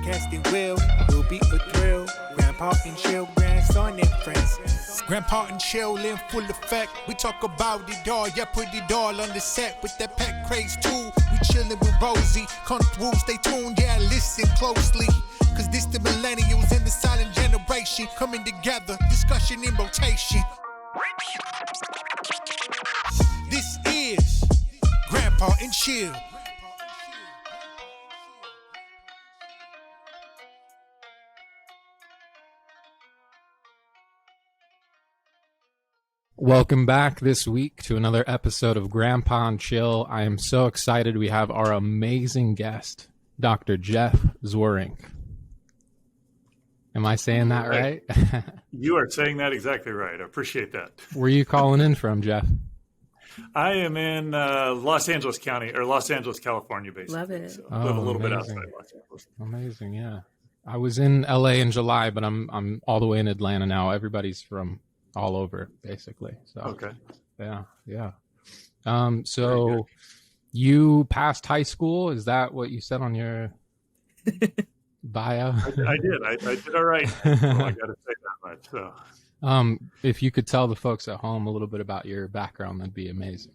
Podcasting will be a thrill. Grandpa and chill, grandson and friends. Grandpa and chill in full effect. We talk about it all, yeah, put it all on the set with that pet craze too. We chillin' with Rosie, come through, stay tuned, yeah, listen closely. Cause this the millennials and the silent generation coming together, discussion in rotation. This is Grandpa and Chill. Welcome back this week to another episode of Grandpa and Chill. I am so excited we have our amazing guest, Dr. Jeff Zweerink. Am I saying that right? You are saying that exactly right. I appreciate that. Where are you calling in from, Jeff? I am in Los Angeles County, or Los Angeles, California, basically. Love it. So live a little bit outside Los Angeles. Amazing, yeah. I was in LA in July, but I'm all the way in Atlanta now. Everybody's from all over, basically. So okay. Yeah. So you passed high school? Is that what you said on your bio? I did. I did all right. So I got to say that much. So. If you could tell the folks at home a little bit about your background, that'd be amazing.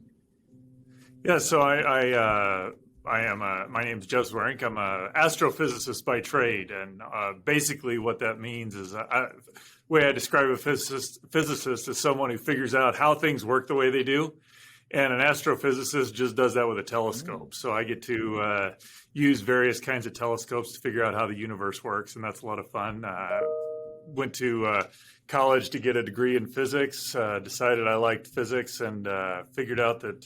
Yeah. So I am. My name's Jeff Zweerink. I'm an astrophysicist by trade, and basically what that means is, the way I describe a physicist is someone who figures out how things work the way they do, and an astrophysicist just does that with a telescope. So I get to use various kinds of telescopes to figure out how the universe works, and that's a lot of fun. Went to college to get a degree in physics. Decided I liked physics, and figured out that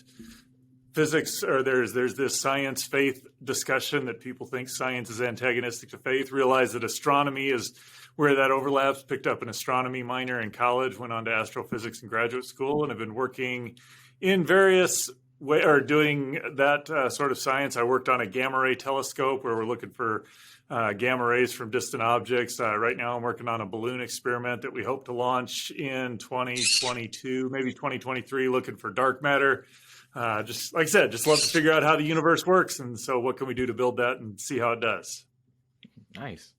physics, or there's this science faith discussion that people think science is antagonistic to faith. Realized that astronomy is where that overlaps. Picked up an astronomy minor in college, went on to astrophysics in graduate school, and have been working in various ways, or doing that sort of science. I worked on a gamma ray telescope where we're looking for gamma rays from distant objects. Right now I'm working on a balloon experiment that we hope to launch in 2022, maybe 2023, looking for dark matter. Just like I said, just love to figure out how the universe works. And so what can we do to build that and see how it does? Nice.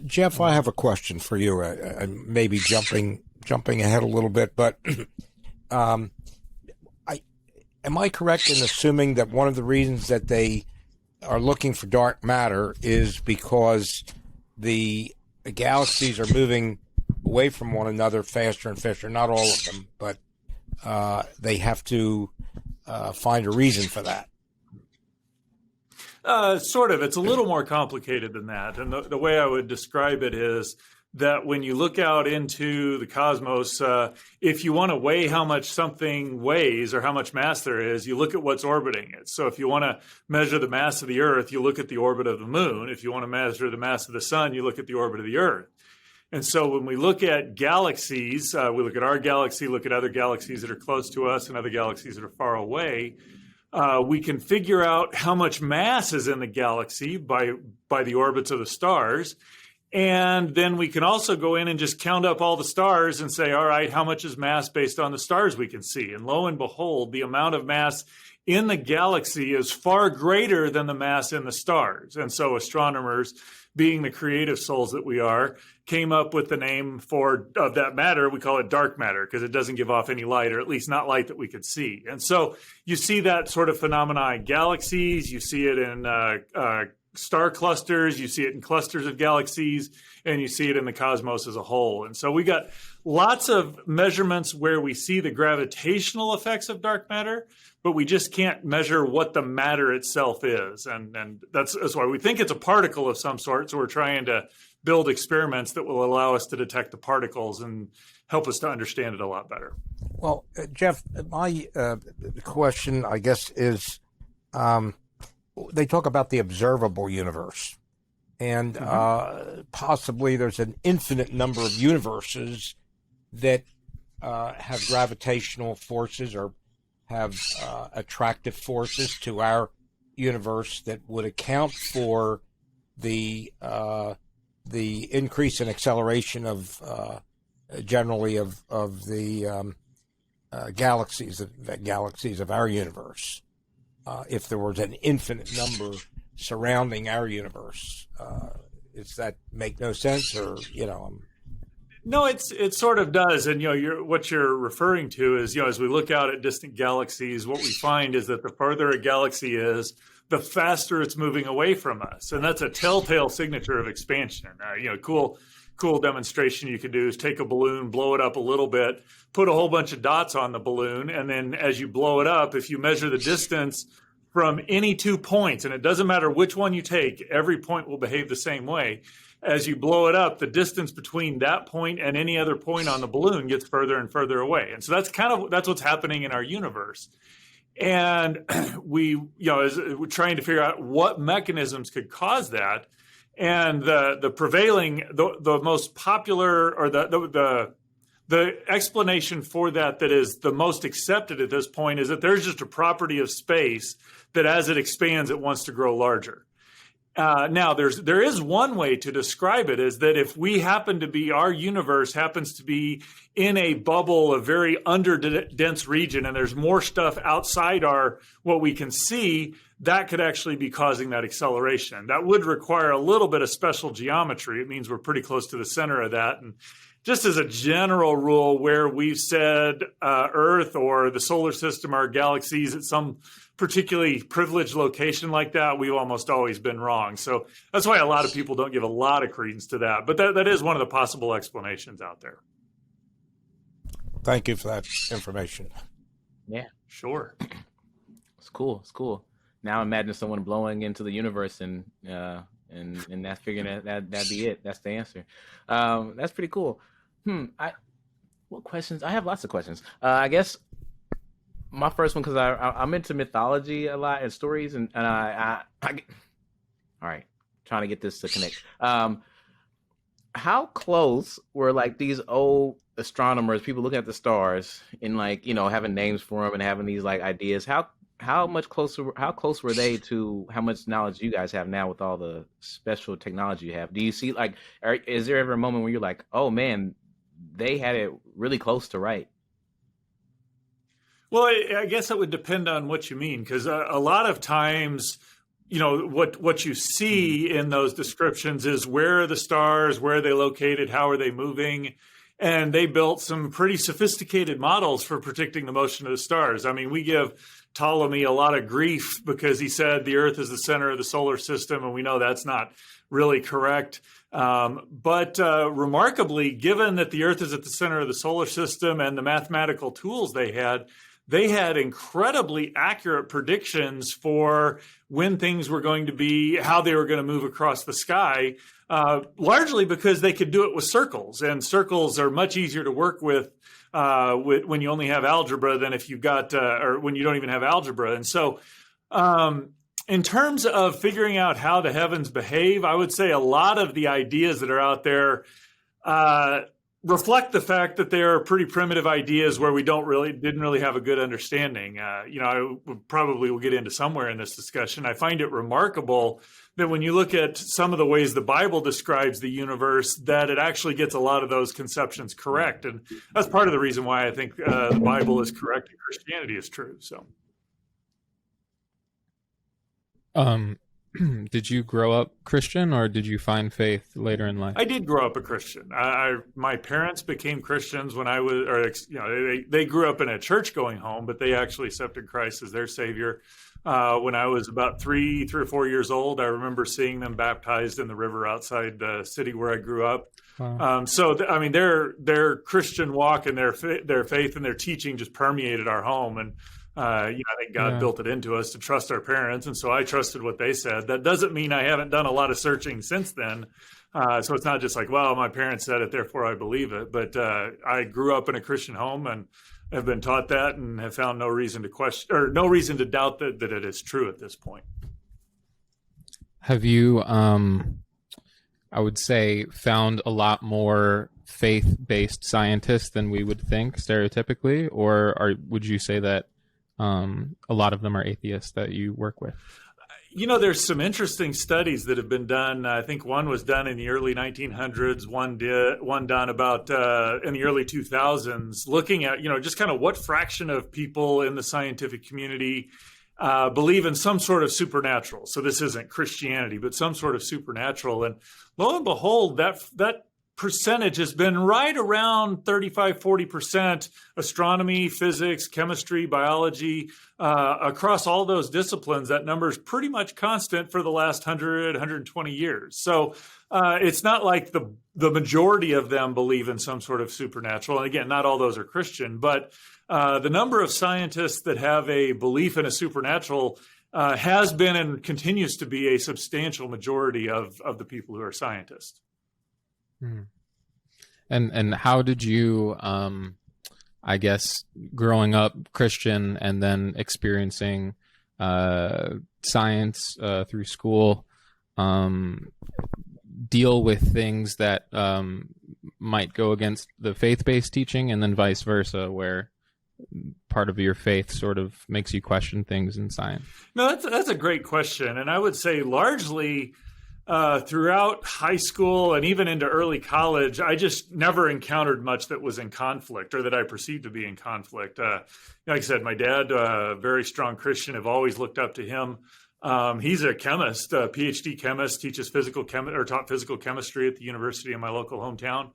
Jeff, I have a question for you. I'm maybe jumping ahead a little bit, but am I correct in assuming that one of the reasons that they are looking for dark matter is because the galaxies are moving away from one another faster and faster? Not all of them, but they have to find a reason for that. Sort of. It's a little more complicated than that. And the way I would describe it is that when you look out into the cosmos, if you want to weigh how much something weighs or how much mass there is, you look at what's orbiting it. So if you want to measure the mass of the Earth, you look at the orbit of the moon. If you want to measure the mass of the sun, you look at the orbit of the Earth. And so when we look at galaxies, we look at our galaxy, look at other galaxies that are close to us and other galaxies that are far away, we can figure out how much mass is in the galaxy by the orbits of the stars. And then we can also go in and just count up all the stars and say, all right, how much is mass based on the stars we can see? And lo and behold, the amount of mass in the galaxy is far greater than the mass in the stars. And so astronomers, being the creative souls that we are, came up with the name of that matter. We call it dark matter because it doesn't give off any light, or at least not light that we could see. And so you see that sort of phenomena in galaxies. You see it in star clusters. You see it in clusters of galaxies, and you see it in the cosmos as a whole. And so we got lots of measurements where we see the gravitational effects of dark matter, but we just can't measure what the matter itself is. And that's why we think it's a particle of some sort. So we're trying to build experiments that will allow us to detect the particles and help us to understand it a lot better. Well, Jeff, my question, I guess, is they talk about the observable universe, and possibly there's an infinite number of universes that have gravitational forces or have attractive forces to our universe that would account for the increase in acceleration of generally of the galaxies of our universe. If there was an infinite number surrounding our universe. Does that make no sense, or No, it sort of does, and what you're referring to is as we look out at distant galaxies, what we find is that the farther a galaxy is, the faster it's moving away from us, and that's a telltale signature of expansion. Cool demonstration you can do is take a balloon, blow it up a little bit, put a whole bunch of dots on the balloon, and then as you blow it up, if you measure the distance from any 2 points, and it doesn't matter which one you take, every point will behave the same way. As you blow it up, the distance between that point and any other point on the balloon gets further and further away. And so that's what's happening in our universe. And we're trying to figure out what mechanisms could cause that. And the prevailing, the most popular, or the explanation for that is the most accepted at this point, is that there's just a property of space that as it expands, it wants to grow larger. Now, there is one way to describe it, is that if our universe happens to be in a bubble, a very dense region, and there's more stuff outside what we can see, that could actually be causing that acceleration. That would require a little bit of special geometry. It means we're pretty close to the center of that. And just as a general rule, where we've said Earth or the solar system or galaxies at some particularly privileged location like that, we've almost always been wrong. So that's why a lot of people don't give a lot of credence to that. But that is one of the possible explanations out there. Thank you for that information. Yeah, sure. It's cool. Now imagine someone blowing into the universe and that's figuring that'd be it. That's the answer. That's pretty cool. What questions? I have lots of questions. I guess my first one, because I'm into mythology a lot and stories, and I all right, trying to get this to connect. How close were like these old astronomers, people looking at the stars and having names for them and having these like ideas? How close were they to how much knowledge you guys have now with all the special technology you have? Do you see is there ever a moment where you're like, oh man, they had it really close to right? Well, I guess it would depend on what you mean, because a lot of times, what you see in those descriptions is where are the stars, where are they located, how are they moving, and they built some pretty sophisticated models for predicting the motion of the stars. I mean, we give Ptolemy a lot of grief because he said the Earth is the center of the solar system, and we know that's not really correct. But remarkably, given that the Earth is at the center of the solar system and the mathematical tools they had incredibly accurate predictions for when things were going to be, how they were going to move across the sky, largely because they could do it with circles. And circles are much easier to work with when you only have algebra than if you've got, or when you don't even have algebra. And so in terms of figuring out how the heavens behave, I would say a lot of the ideas that are out there reflect the fact that they are pretty primitive ideas where we didn't really have a good understanding. I probably will get into somewhere in this discussion. I find it remarkable that when you look at some of the ways the Bible describes the universe, that it actually gets a lot of those conceptions correct. And that's part of the reason why I think the Bible is correct and Christianity is true. So, did you grow up Christian, or did you find faith later in life? I did grow up a Christian. My parents became Christians when I was, they grew up in a church-going home, but they actually accepted Christ as their Savior when I was about 3 or 4 years old. I remember seeing them baptized in the river outside the city where I grew up. Wow. Their Christian walk and their faith and their teaching just permeated our home, and I think God built it into us to trust our parents, and so I trusted what they said. That doesn't mean I haven't done a lot of searching since then. So it's not just like, well, my parents said it, therefore I believe it. But I grew up in a Christian home and have been taught that, and have found no reason to question or no reason to doubt that it is true at this point. Have you, I would say, found a lot more faith-based scientists than we would think stereotypically, or would you say that a lot of them are atheists that you work with? There's some interesting studies that have been done. I think one was done in the early 1900s, one done about in the early 2000s, looking at, just kind of what fraction of people in the scientific community believe in some sort of supernatural. So this isn't Christianity, but some sort of supernatural. And lo and behold, that percentage has been right around 35, 40% astronomy, physics, chemistry, biology, across all those disciplines. That number is pretty much constant for the last 100, 120 years. So it's not like the majority of them believe in some sort of supernatural. And again, not all those are Christian, but the number of scientists that have a belief in a supernatural has been and continues to be a substantial majority of the people who are scientists. And how did you, I guess, growing up Christian and then experiencing science through school, deal with things that might go against the faith-based teaching, and then vice versa, where part of your faith sort of makes you question things in science? No, that's a great question. And I would say largely throughout high school and even into early college, I just never encountered much that was in conflict or that I perceived to be in conflict. Like I said, my dad, very strong Christian, have always looked up to him. He's a chemist, a PhD chemist, teaches taught physical chemistry at the university in my local hometown.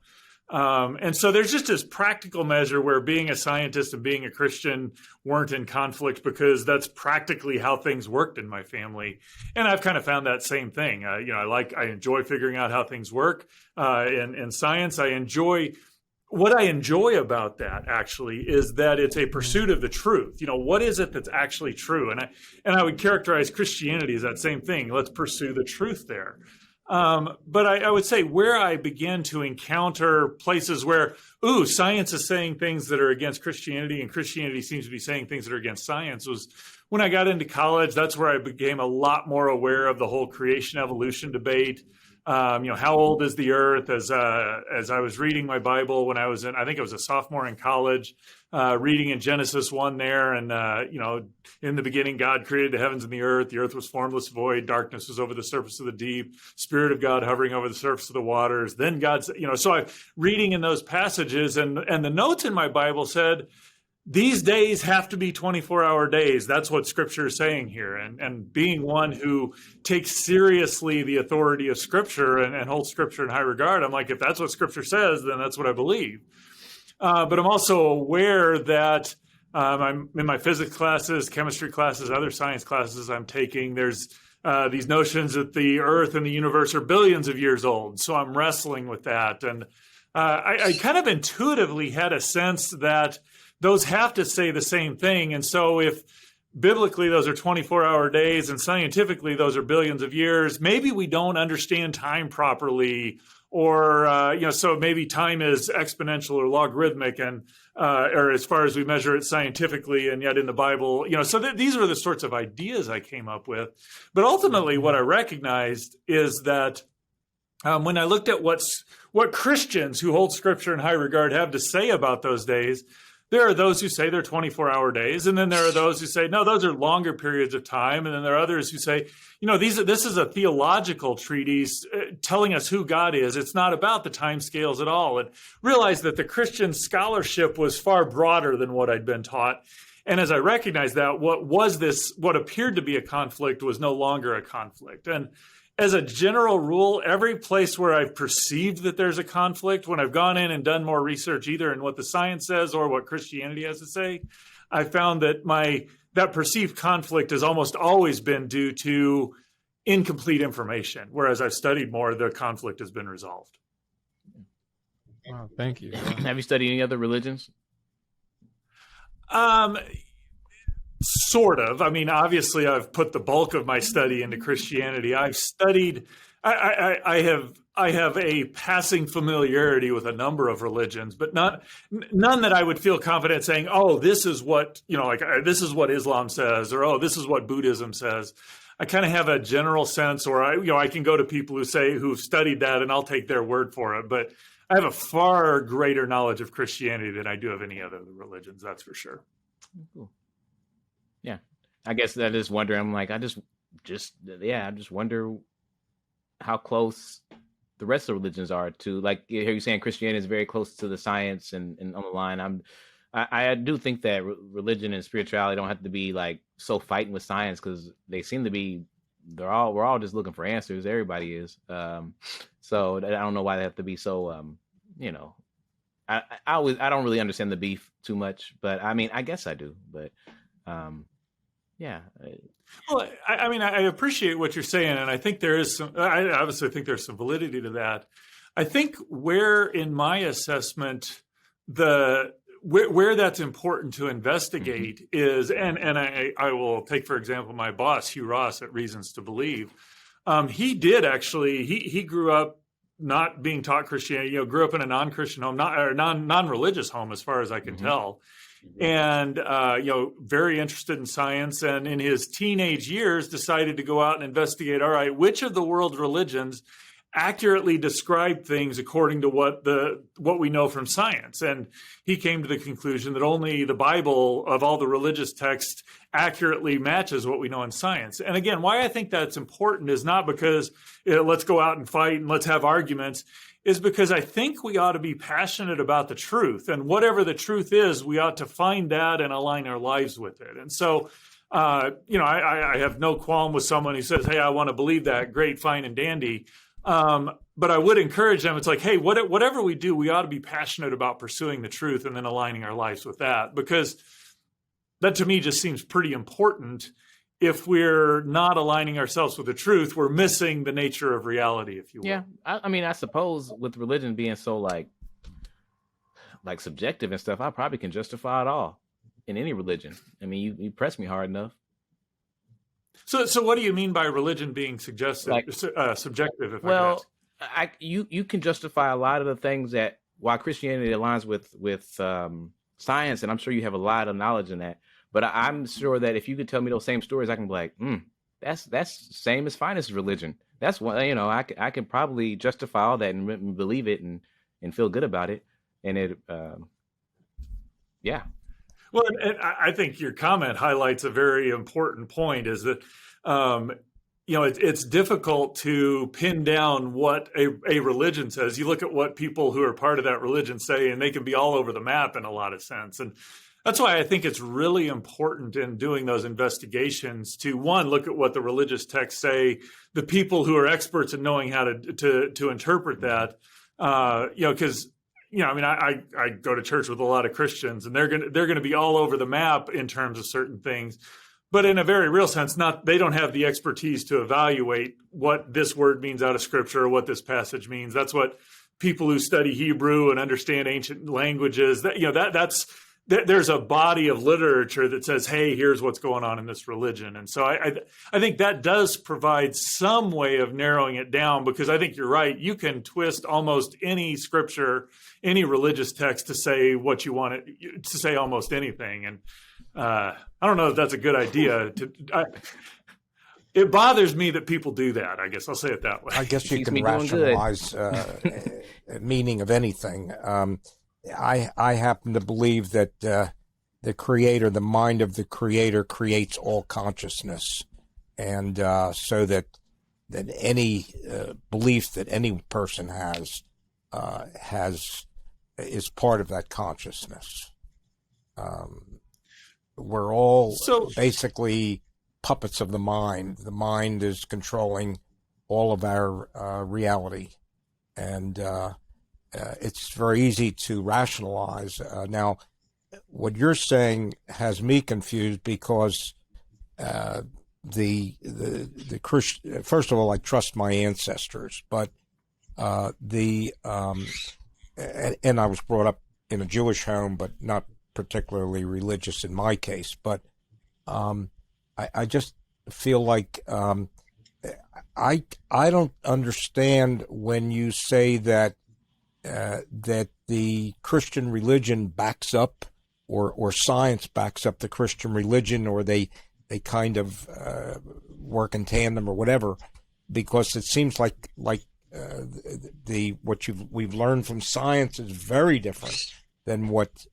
And so there's just this practical measure where being a scientist and being a Christian weren't in conflict, because that's practically how things worked in my family. And I've kind of found that same thing. I enjoy figuring out how things work in science. What I enjoy about that actually is that it's a pursuit of the truth. What is it that's actually true? And I would characterize Christianity as that same thing. Let's pursue the truth there. But I would say where I began to encounter places where, science is saying things that are against Christianity and Christianity seems to be saying things that are against science, was when I got into college. That's where I became a lot more aware of the whole creation evolution debate. How old is the earth? As I was reading my Bible when I think I was a sophomore in college, reading in Genesis 1 there. And, in the beginning, God created the heavens and the earth. The earth was formless, void. Darkness was over the surface of the deep. Spirit of God hovering over the surface of the waters. Then God, so I'm reading in those passages, and the notes in my Bible said, these days have to be 24-hour days. That's what Scripture is saying here. And being one who takes seriously the authority of Scripture and holds Scripture in high regard, I'm like, if that's what Scripture says, then that's what I believe. But I'm also aware that I'm in my physics classes, chemistry classes, other science classes I'm taking. There's these notions that the Earth and the universe are billions of years old. So I'm wrestling with that. And I kind of intuitively had a sense that those have to say the same thing. And so if biblically those are 24-hour days and scientifically those are billions of years, maybe we don't understand time properly, or, so maybe time is exponential or logarithmic, and or as far as we measure it scientifically, and yet in the Bible, so these are the sorts of ideas I came up with. But ultimately what I recognized is that when I looked at what Christians who hold Scripture in high regard have to say about those days, there are those who say they're 24-hour days, and then there are those who say, no, those are longer periods of time. And then there are others who say, this is a theological treatise telling us who God is. It's not about the time scales at all. And realized that the Christian scholarship was far broader than what I'd been taught. And as I recognized that, what appeared to be a conflict was no longer a conflict. And as a general rule, every place where I've perceived that there's a conflict, when I've gone in and done more research, either in what the science says or what Christianity has to say, I found that that perceived conflict has almost always been due to incomplete information. Whereas I've studied more, the conflict has been resolved. Wow, thank you. Have you studied any other religions? Sort of. I mean, obviously, I've put the bulk of my study into Christianity. I've studied. I have a passing familiarity with a number of religions, but none that I would feel confident saying, "Oh, this is what this is what Islam says," or "Oh, this is what Buddhism says." I kind of have a general sense, or I can go to people who've studied that, and I'll take their word for it. But I have a far greater knowledge of Christianity than I do of any other religions. That's for sure. Cool. Yeah, I guess I just wonder. I'm like, I just wonder how close the rest of the religions are to, like, here you're saying Christianity is very close to the science and on the line. I do think that religion and spirituality don't have to be like so fighting with science, because they seem to be. We're all just looking for answers. Everybody is. So I don't know why they have to be so. I don't really understand the beef too much, but I mean, I guess I do. But yeah. Well, I mean, I appreciate what you're saying, and I think there is some. I obviously think there's some validity to that. I think where, in my assessment, where that's important to investigate is, and I will take, for example, my boss, Hugh Ross at Reasons to Believe. He did actually, he grew up not being taught Christianity, grew up in a non-Christian home, non-religious home, as far as I can tell. And, very interested in science. And in his teenage years, decided to go out and investigate, all right, which of the world's religions accurately describe things according to what we know from science. And he came to the conclusion that only the Bible, of all the religious texts, accurately matches what we know in science. And again, why I think that's important is not because let's go out and fight and let's have arguments, is because I think we ought to be passionate about the truth. And whatever the truth is, we ought to find that and align our lives with it. And so, I have no qualm with someone who says, hey, I want to believe that. Great, fine, and dandy. But I would encourage them. It's like, hey, whatever we do, we ought to be passionate about pursuing the truth and then aligning our lives with that, because that to me just seems pretty important. If we're not aligning ourselves with the truth, we're missing the nature of reality, if you will. Yeah, I mean, I suppose with religion being so like subjective and stuff, I probably can justify it all in any religion. I mean, you press me hard enough. So what do you mean by religion being subjective? If you can justify a lot of the things that why Christianity aligns with science, and I'm sure you have a lot of knowledge in that. But I'm sure that if you could tell me those same stories, I can be like, that's the same as Phines religion. That's what I can probably justify all that and believe it and feel good about it. And it, yeah. Well, and I think your comment highlights a very important point, is that, it's difficult to pin down what a religion says. You look at what people who are part of that religion say, and they can be all over the map in a lot of sense. And that's why I think it's really important in doing those investigations to, one, look at what the religious texts say, the people who are experts in knowing how to interpret that, because I go to church with a lot of Christians, and they're gonna be all over the map in terms of certain things, but in a very real sense, they don't have the expertise to evaluate what this word means out of Scripture or what this passage means. That's what people who study Hebrew and understand ancient languages. There's a body of literature that says, hey, here's what's going on in this religion. And so I think that does provide some way of narrowing it down, because I think you're right. You can twist almost any scripture, any religious text to say what you want it to say, almost anything. And I don't know if that's a good idea. It bothers me that people do that. I guess I'll say it that way. I guess you can rationalize meaning of anything. I happen to believe that the creator, the mind of the creator, creates all consciousness, and so that any belief that any person has is part of that consciousness. We're all basically puppets of the mind. The mind is controlling all of our reality, and it's very easy to rationalize. Now, what you're saying has me confused, because the Christian, first of all, I trust my ancestors, but and I was brought up in a Jewish home, but not particularly religious in my case. But I just feel like I don't understand when you say that the Christian religion backs up, or science backs up the Christian religion, or they kind of work in tandem or whatever, because it seems like what we've learned from science is very different than what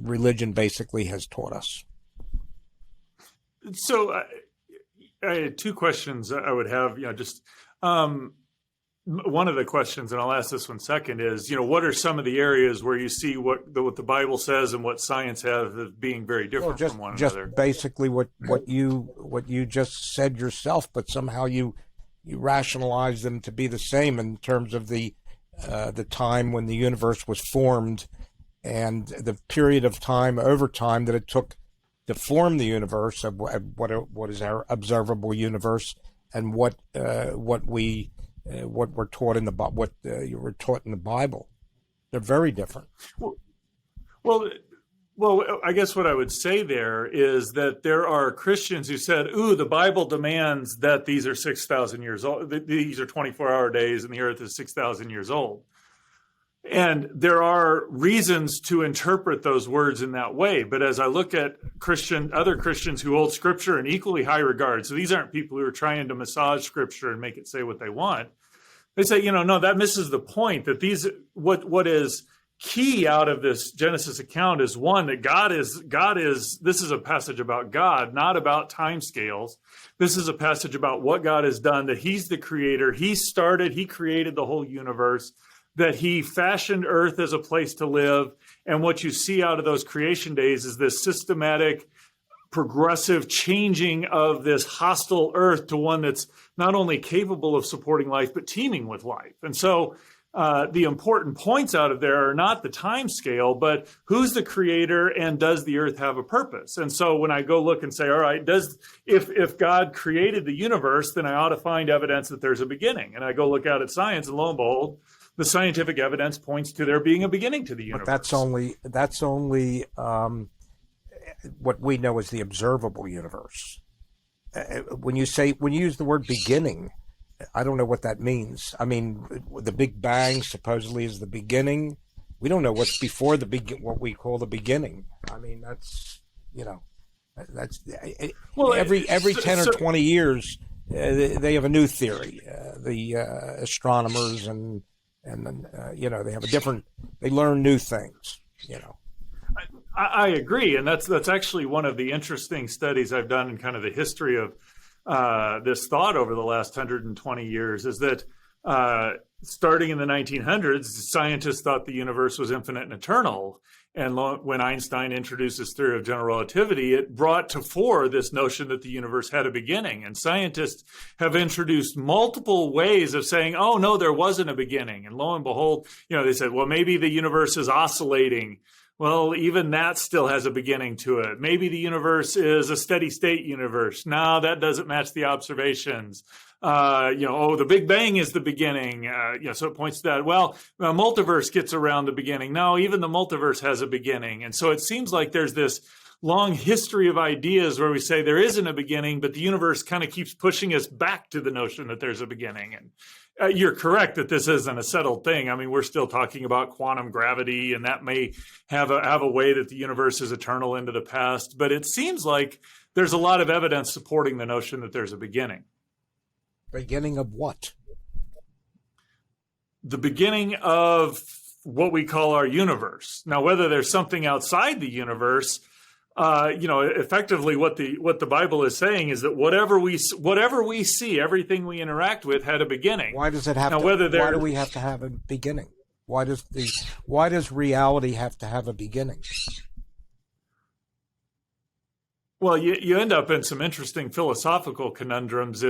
religion basically has taught us. So I had two questions I would have. one of the questions, and I'll ask this one second, is, what are some of the areas where you see what the Bible says and what science has as being very different from one another? Just basically what you just said yourself, but somehow you rationalize them to be the same in terms of the time when the universe was formed and the period of time over time that it took to form the universe, of what is our observable universe, and what we're taught in what you were taught in the Bible. They're very different. Well, I guess what I would say there is that there are Christians who said, "Ooh, the Bible demands that these are 6,000 years old. These are 24-hour days, and the Earth is 6,000 years old." And there are reasons to interpret those words in that way. But as I look at other Christians who hold Scripture in equally high regard, so these aren't people who are trying to massage Scripture and make it say what they want. They say, no, that misses the point. That what is key out of this Genesis account is, one, that God is. This is a passage about God, not about timescales. This is a passage about what God has done. That He's the Creator. He created the whole universe. That He fashioned Earth as a place to live. And what you see out of those creation days is this systematic, progressive changing of this hostile Earth to one that's not only capable of supporting life, but teeming with life. And so the important points out of there are not the time scale, but who's the creator and does the Earth have a purpose? And so when I go look and say, all right, if God created the universe, then I ought to find evidence that there's a beginning. And I go look out at science, and lo and behold, the scientific evidence points to there being a beginning to the universe. But that's only what we know as the observable universe. When you use the word beginning, I don't know what that means. I mean, the Big Bang supposedly is the beginning. We don't know what's before what we call the beginning. I mean, that's every 10 or 20 years they have a new theory. The astronomers and they have they learn new things. I agree, and that's actually one of the interesting studies I've done in kind of the history of this thought over the last 120 years, is that starting in the 1900s, scientists thought the universe was infinite and eternal. And when Einstein introduced his theory of general relativity, it brought to fore this notion that the universe had a beginning. And scientists have introduced multiple ways of saying, oh, no, there wasn't a beginning. And lo and behold, they said, well, maybe the universe is oscillating. Well, even that still has a beginning to it. Maybe the universe is a steady state universe. No, that doesn't match the observations. The Big Bang is the beginning. So it points to that. Well, the multiverse gets around the beginning. No, even the multiverse has a beginning. And so it seems like there's this long history of ideas where we say there isn't a beginning, but the universe kind of keeps pushing us back to the notion that there's a beginning. And you're correct that this isn't a settled thing. I mean, we're still talking about quantum gravity, and that may have a way that the universe is eternal into the past. But it seems like there's a lot of evidence supporting the notion that there's a beginning. Beginning of what? The beginning of what we call our universe. Now, whether there's something outside the universe, effectively what the Bible is saying is that whatever we see, everything we interact with had a beginning. Why does it have why do we have to have a beginning? Why does reality have to have a beginning? Well, you end up in some interesting philosophical conundrums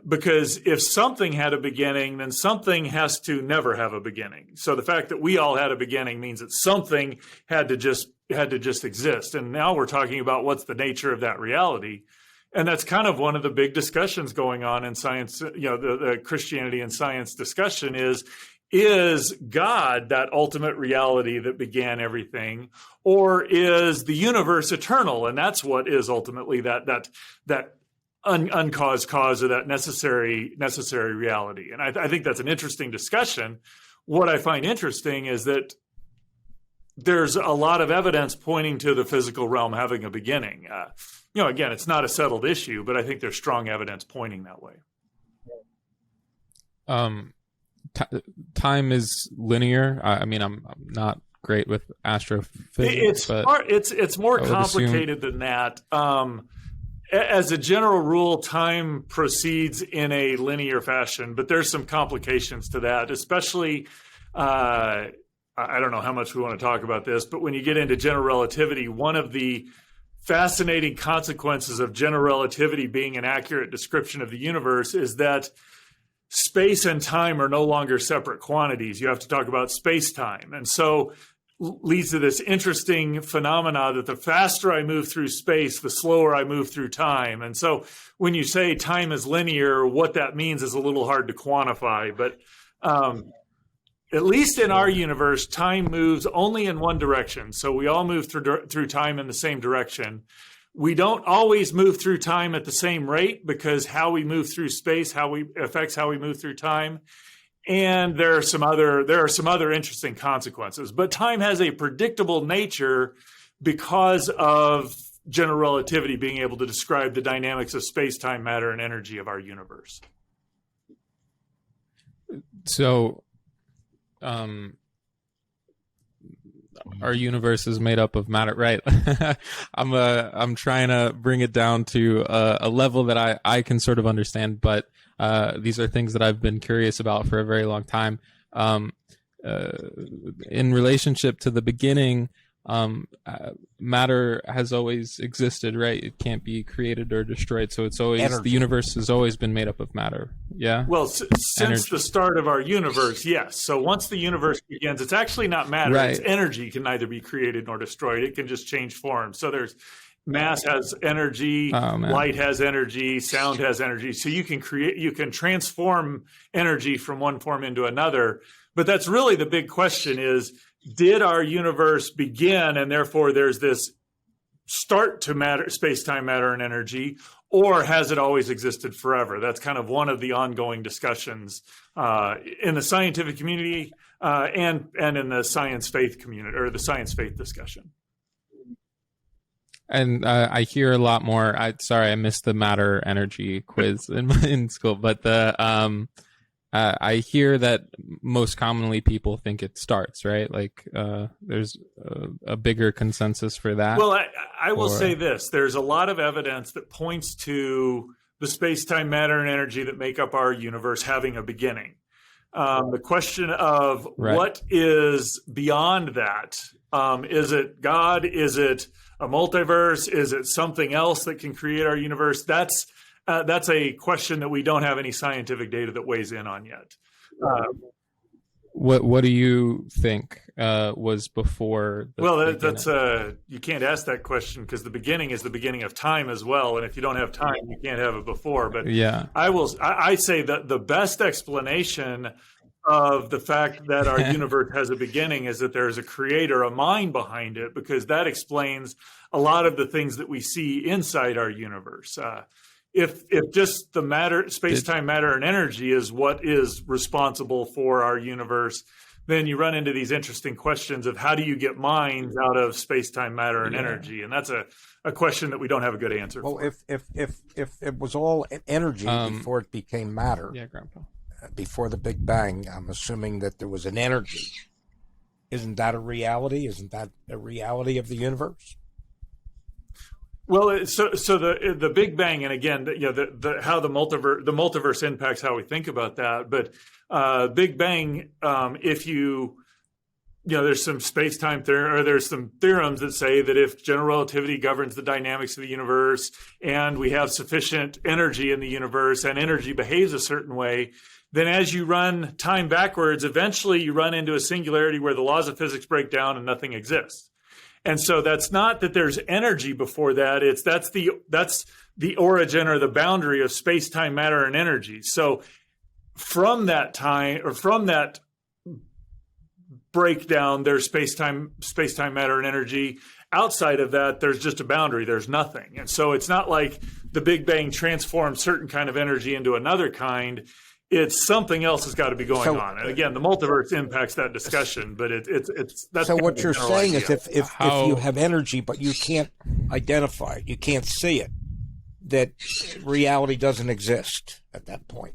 because if something had a beginning, then something has to never have a beginning. So the fact that we all had a beginning means that something had to just exist. And now we're talking about what's the nature of that reality. And that's kind of one of the big discussions going on in science. The Christianity and science discussion is God that ultimate reality that began everything, or is the universe eternal? And that's what is ultimately that uncaused cause, or that necessary reality. And I think that's an interesting discussion. What I find interesting is that there's a lot of evidence pointing to the physical realm having a beginning. Again, it's not a settled issue, but I think there's strong evidence pointing that way. Time is linear. I mean, I'm not great with astrophysics. It's more complicated than that. as a general rule, time proceeds in a linear fashion, but there's some complications to that, especially, I don't know how much we want to talk about this, but when you get into general relativity, one of the fascinating consequences of general relativity being an accurate description of the universe is that space and time are no longer separate quantities. You have to talk about space-time. And so leads to this interesting phenomena that the faster I move through space, the slower I move through time. And so when you say time is linear, what that means is a little hard to quantify. But at least in our universe, time moves only in one direction. So we all move through time in the same direction. We don't always move through time at the same rate because how we move through space, affects how we move through time. And there are some other interesting consequences. But time has a predictable nature because of general relativity being able to describe the dynamics of space, time, matter, and energy of our universe. So, our universe is made up of matter, right? I'm trying to bring it down to a level that I can sort of understand, but these are things that I've been curious about for a very long time. In relationship to the beginning, matter has always existed, right? It can't be created or destroyed. So it's always, the universe has always been made up of matter. Yeah. Well, since the start of our universe, yes. So once the universe begins, it's actually not matter. Right. It's energy can neither be created nor destroyed. It can just change form. So there's mass has energy, light has energy, sound has energy. So you can transform energy from one form into another. But that's really the big question is, did our universe begin and therefore there's this start to matter, space-time, matter, and energy, or has it always existed forever? That's kind of one of the ongoing discussions in the scientific community and in the science faith community, or the science faith discussion. And I hear a lot more. Sorry, I missed the matter energy quiz in school, but I hear that most commonly people think it starts, right? Like there's a bigger consensus for that. Well, I will say this. There's a lot of evidence that points to the space-time, matter, and energy that make up our universe having a beginning. The question of what is beyond that? Is it God? Is it a multiverse? Is it something else that can create our universe? That's a question that we don't have any scientific data that weighs in on yet. What do you think was before? That's you can't ask that question because the beginning is the beginning of time as well, and if you don't have time, you can't have it before. But yeah, I say that the best explanation of the fact that our universe has a beginning is that there's a creator, a mind behind it, because that explains a lot of the things that we see inside our universe. If just the matter, space-time, matter, and energy is what is responsible for our universe, then you run into these interesting questions of how do you get minds out of space-time, matter, and energy? And that's a question that we don't have a good answer for. Well, if it was all energy before it became matter, Grandpa. Before the Big Bang, I'm assuming that there was an energy. Isn't that a reality? Isn't that a reality of the universe? Well, so the Big Bang, and again, how the multiverse impacts how we think about that. But Big Bang, there's some space-time theory, or there's some theorems that say that if general relativity governs the dynamics of the universe, and we have sufficient energy in the universe, and energy behaves a certain way, then as you run time backwards, eventually you run into a singularity where the laws of physics break down and nothing exists. And so that's not that there's energy before that. That's the origin or the boundary of space, time, matter, and energy. So from that time, or from that breakdown, there's space, time, matter, and energy. Outside of that, there's just a boundary. There's nothing. And so it's not like the Big Bang transformed certain kind of energy into another kind. It's something else has got to be going on. And again, the multiverse impacts that discussion, but it's that's so what you're saying is if you have energy but you can't identify it, you can't see it, that reality doesn't exist at that point.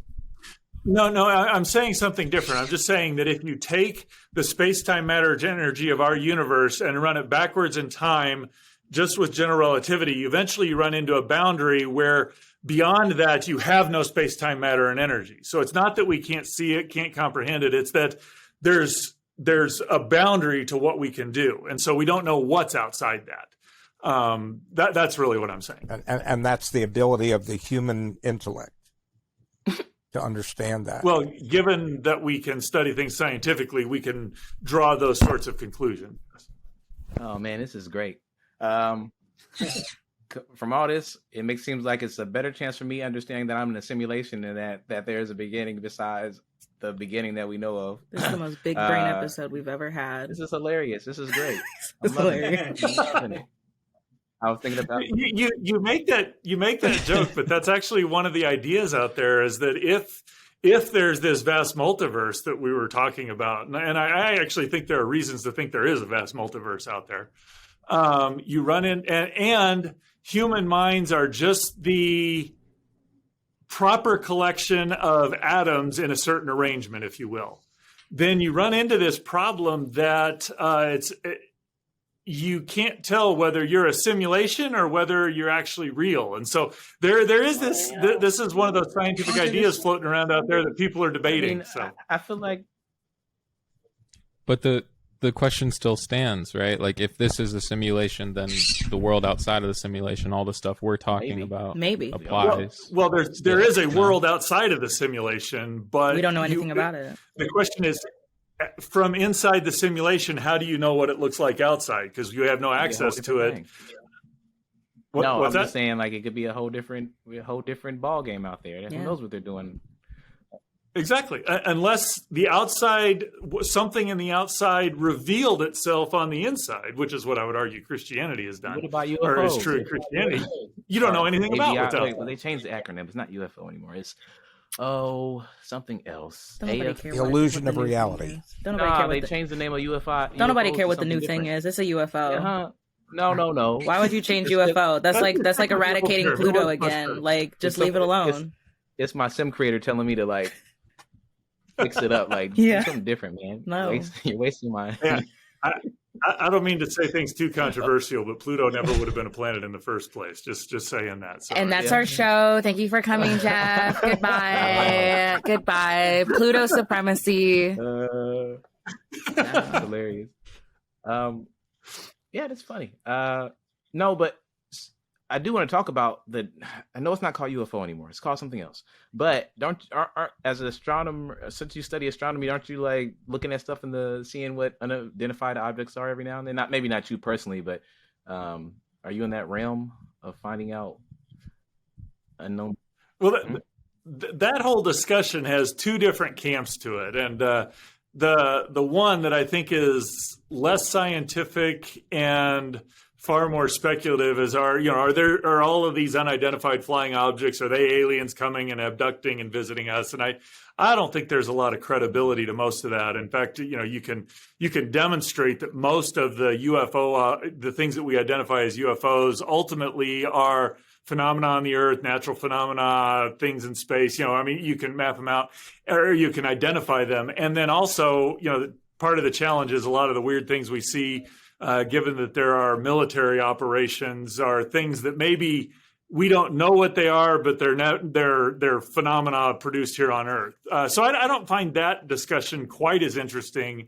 No, I'm saying something different. I'm just saying that if you take the space-time, matter, energy of our universe and run it backwards in time, just with general relativity, eventually you run into a boundary where beyond that, you have no space-time, matter, and energy. So it's not that we can't see it, can't comprehend it. It's that there's a boundary to what we can do. And so we don't know what's outside that. That's really what I'm saying. And that's the ability of the human intellect to understand that. Well, given that we can study things scientifically, we can draw those sorts of conclusions. Oh man, this is great. From all this, it seems like it's a better chance for me understanding that I'm in a simulation and that there's a beginning besides the beginning that we know of. This is the most big brain episode we've ever had. This is hilarious. This is great. It's hilarious. I was thinking about you make that joke, but that's actually one of the ideas out there, is that if there's this vast multiverse that we were talking about, and I actually think there are reasons to think there is a vast multiverse out there, you run in, and human minds are just the proper collection of atoms in a certain arrangement, if you will. Then you run into this problem that you can't tell whether you're a simulation or whether you're actually real. And so there is this, this is one of those scientific ideas floating around out there that people are debating. I feel like. But the question still stands, right? Like, if this is a simulation, then the world outside of the simulation, all the stuff we're talking about applies. Well, there is a world outside of the simulation, but we don't know anything about it. The question is, from inside the simulation, how do you know what it looks like outside? Because you have no access to it. I'm just saying, like, it could be a whole different ball game out there. Who knows what they're doing? Exactly. Unless something in the outside revealed itself on the inside, which is what I would argue Christianity has done. What about UFOs? Or is true in Christianity. You don't know anything about what's out there. They changed the acronym. It's not UFO anymore. It's something else. The illusion of reality. They changed the name of UFO. Don't nobody care what the new thing is. It's a UFO. No. Why would you change UFO? That's like eradicating Pluto again. Like, just leave it alone. It's my sim creator telling me to, like, fix it up. Like, do something different, man. No. You're wasting my. Yeah. I don't mean to say things too controversial, but Pluto never would have been a planet in the first place. Just saying that. Sorry. And that's our show. Thank you for coming, Jeff. Goodbye. Goodbye. Pluto supremacy. That's hilarious. Yeah, that's funny. No, but I do want to talk about I know it's not called UFO anymore. It's called something else. But as an astronomer, since you study astronomy, aren't you, like, looking at stuff seeing what unidentified objects are every now and then? Maybe not you personally, but are you in that realm of finding out unknown? Well, that whole discussion has two different camps to it, and the one that I think is less scientific and far more speculative is are all of these unidentified flying objects, are they aliens coming and abducting and visiting us? And I don't think there's a lot of credibility to most of that. In fact, you can demonstrate that most of the UFO, the things that we identify as UFOs, ultimately are phenomena on the Earth, natural phenomena, things in space. You can map them out, or you can identify them. And then also, part of the challenge is a lot of the weird things we see, given that there are military operations, are things that maybe we don't know what they are, but they're phenomena produced here on Earth. So I don't find that discussion quite as interesting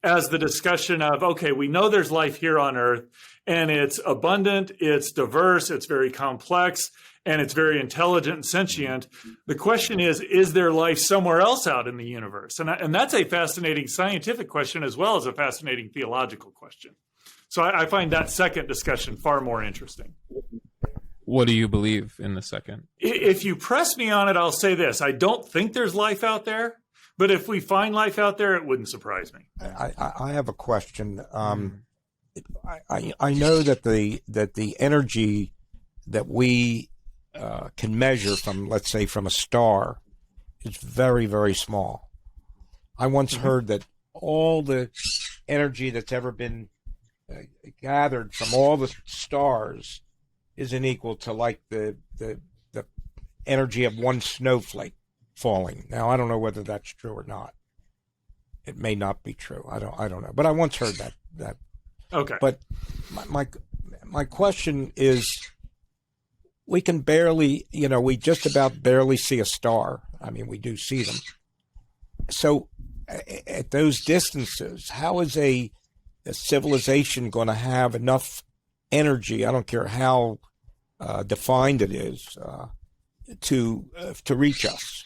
as the discussion of, okay, we know there's life here on Earth, and it's abundant, it's diverse, it's very complex, and it's very intelligent and sentient. The question is there life somewhere else out in the universe? And that's a fascinating scientific question as well as a fascinating theological question. So I find that second discussion far more interesting. What do you believe in the second? If you press me on it, I'll say this. I don't think there's life out there, but if we find life out there, it wouldn't surprise me. I have a question. I know that the energy that we can measure from, let's say, from a star is very, very small. I once heard that all the energy that's ever been gathered from all the stars isn't equal to, like, the energy of one snowflake falling. Now, I don't know whether that's true or not. It may not be true. I don't know. But I once heard that. Okay. But my question is, we can barely, we just about barely see a star. I mean, we do see them. So at those distances, how is a civilization going to have enough energy? I don't care how defined it is, to reach us.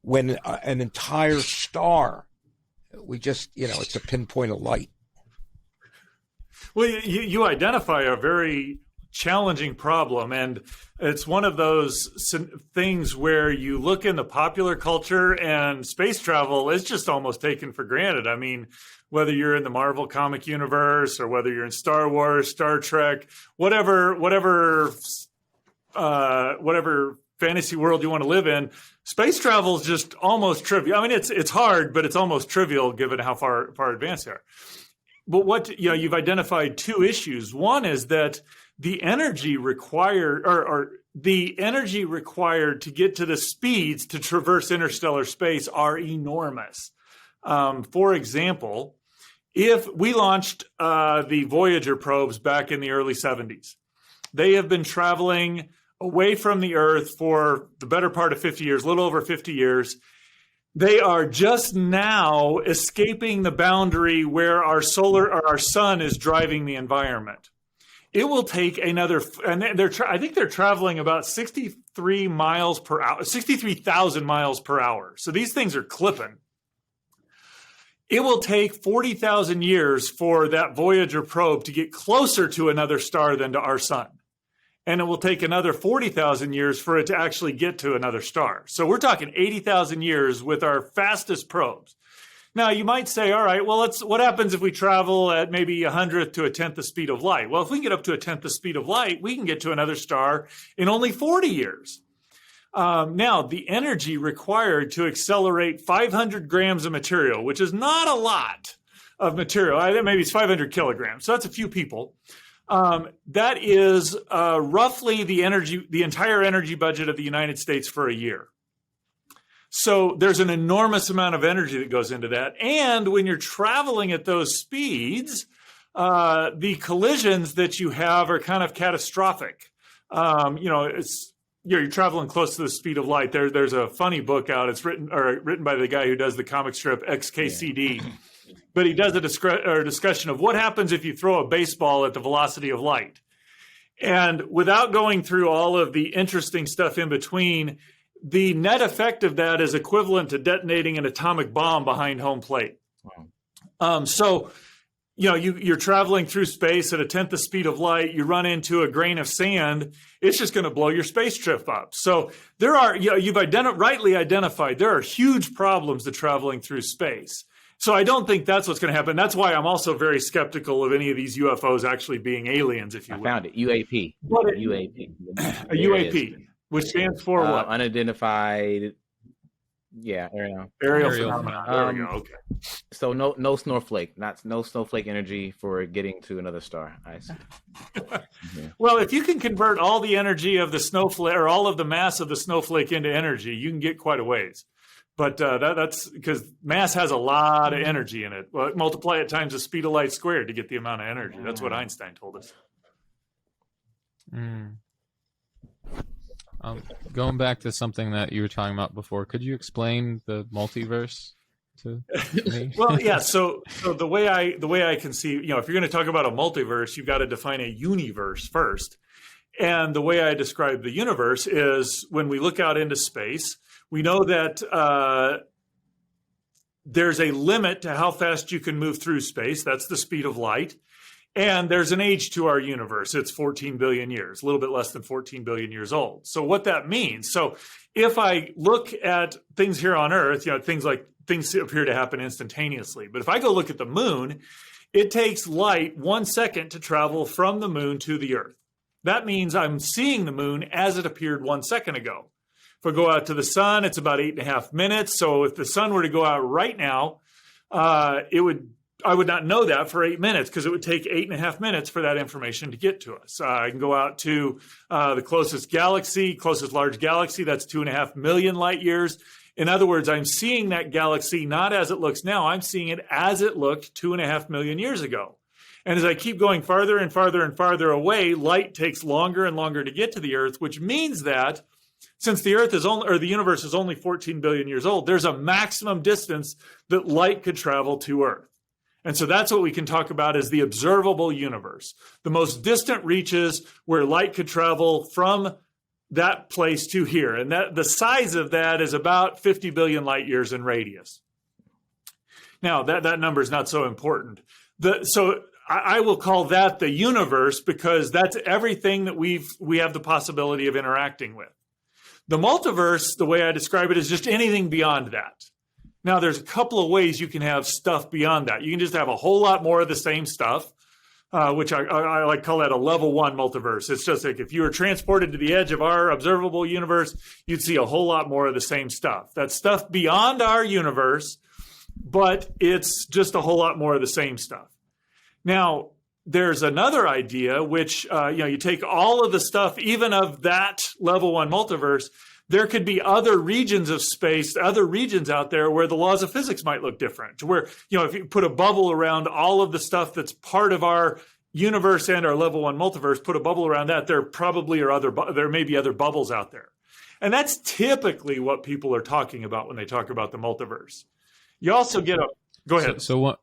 When an entire star, we just, it's a pinpoint of light. Well, you identify a very challenging problem, and it's one of those things where you look in the popular culture and space travel is just almost taken for granted. I mean, whether you're in the Marvel comic universe or whether you're in Star Wars, Star Trek, whatever fantasy world you want to live in, space travel is just almost trivial. I mean, it's hard, but it's almost trivial given how far advanced they are. But you've identified two issues. One is that the energy required, or the energy required to get to the speeds to traverse interstellar space are enormous. For example, if we launched the Voyager probes back in the early 70s, they have been traveling away from the Earth for the better part of 50 years, a little over 50 years. They are just now escaping the boundary where our sun is driving the environment. It will take another, and I think they're traveling about 63,000 miles per hour. So these things are clipping. It will take 40,000 years for that Voyager probe to get closer to another star than to our sun. And it will take another 40,000 years for it to actually get to another star. So we're talking 80,000 years with our fastest probes. Now, you might say, all right, well, what happens if we travel at maybe 100th to a 10th the speed of light? Well, if we can get up to a 10th the speed of light, we can get to another star in only 40 years. Now, the energy required to accelerate 500 grams of material, which is not a lot of material, maybe it's 500 kilograms, so that's a few people. That is roughly the entire energy budget of the United States for a year. So there's an enormous amount of energy that goes into that. And when you're traveling at those speeds, the collisions that you have are kind of catastrophic. You're traveling close to the speed of light. There's a funny book out. It's written by the guy who does the comic strip XKCD. Yeah. But he does a discussion of what happens if you throw a baseball at the velocity of light. And without going through all of the interesting stuff in between, the net effect of that is equivalent to detonating an atomic bomb behind home plate. Wow. You're traveling through space at a 10th the speed of light. You run into a grain of sand. It's just going to blow your space trip up. So there are, you've rightly identified, there are huge problems to traveling through space. So I don't think that's what's going to happen. That's why I'm also very skeptical of any of these UFOs actually being aliens, if you will. I found it. UAP. UAP. A UAP, which stands for what? Unidentified. Yeah, aerial phenomenon. There we go. Okay. So no snowflake, no snowflake energy for getting to another star. I see. Yeah. Well, if you can convert all the energy of the snowflake or all of the mass of the snowflake into energy, you can get quite a ways. But that's because mass has a lot of energy in it. Well, multiply it times the speed of light squared to get the amount of energy. That's what Einstein told us. Going back to something that you were talking about before, could you explain the multiverse to me? Well, yeah. So the way I can see, if you're going to talk about a multiverse, you've got to define a universe first. And the way I describe the universe is when we look out into space, we know that there's a limit to how fast you can move through space. That's the speed of light. And there's an age to our universe. It's 14 billion years, a little bit less than 14 billion years old. So what that means, so if I look at things here on Earth, things appear to happen instantaneously. But if I go look at the moon, it takes light 1 second to travel from the moon to the Earth. That means I'm seeing the moon as it appeared 1 second ago. If I go out to the sun, it's about 8.5 minutes. So if the sun were to go out right now, I would not know that for 8 minutes because it would take 8.5 minutes for that information to get to us. I can go out to the closest large galaxy. That's 2.5 million light years. In other words, I'm seeing that galaxy not as it looks now. I'm seeing it as it looked 2.5 million years ago. And as I keep going farther and farther and farther away, light takes longer and longer to get to the Earth, which means that since the Earth is only, or the universe is only 14 billion years old, there's a maximum distance that light could travel to Earth. And so that's what we can talk about as the observable universe, the most distant reaches where light could travel from that place to here. And that the size of that is about 50 billion light years in radius. Now, that number is not so important. So I will call that the universe because that's everything that we have the possibility of interacting with. The multiverse, the way I describe it, is just anything beyond that. Now, there's a couple of ways you can have stuff beyond that. You can just have a whole lot more of the same stuff, which I like call that a level 1 multiverse. It's just like if you were transported to the edge of our observable universe, you'd see a whole lot more of the same stuff. That's stuff beyond our universe, but it's just a whole lot more of the same stuff. Now, there's another idea, which, you take all of the stuff, even of that level 1 multiverse, there could be other regions of space, other regions out there where the laws of physics might look different. Where, if you put a bubble around all of the stuff that's part of our universe and our level 1 multiverse, put a bubble around that, there may be other bubbles out there. And that's typically what people are talking about when they talk about the multiverse. You also get go ahead. So what?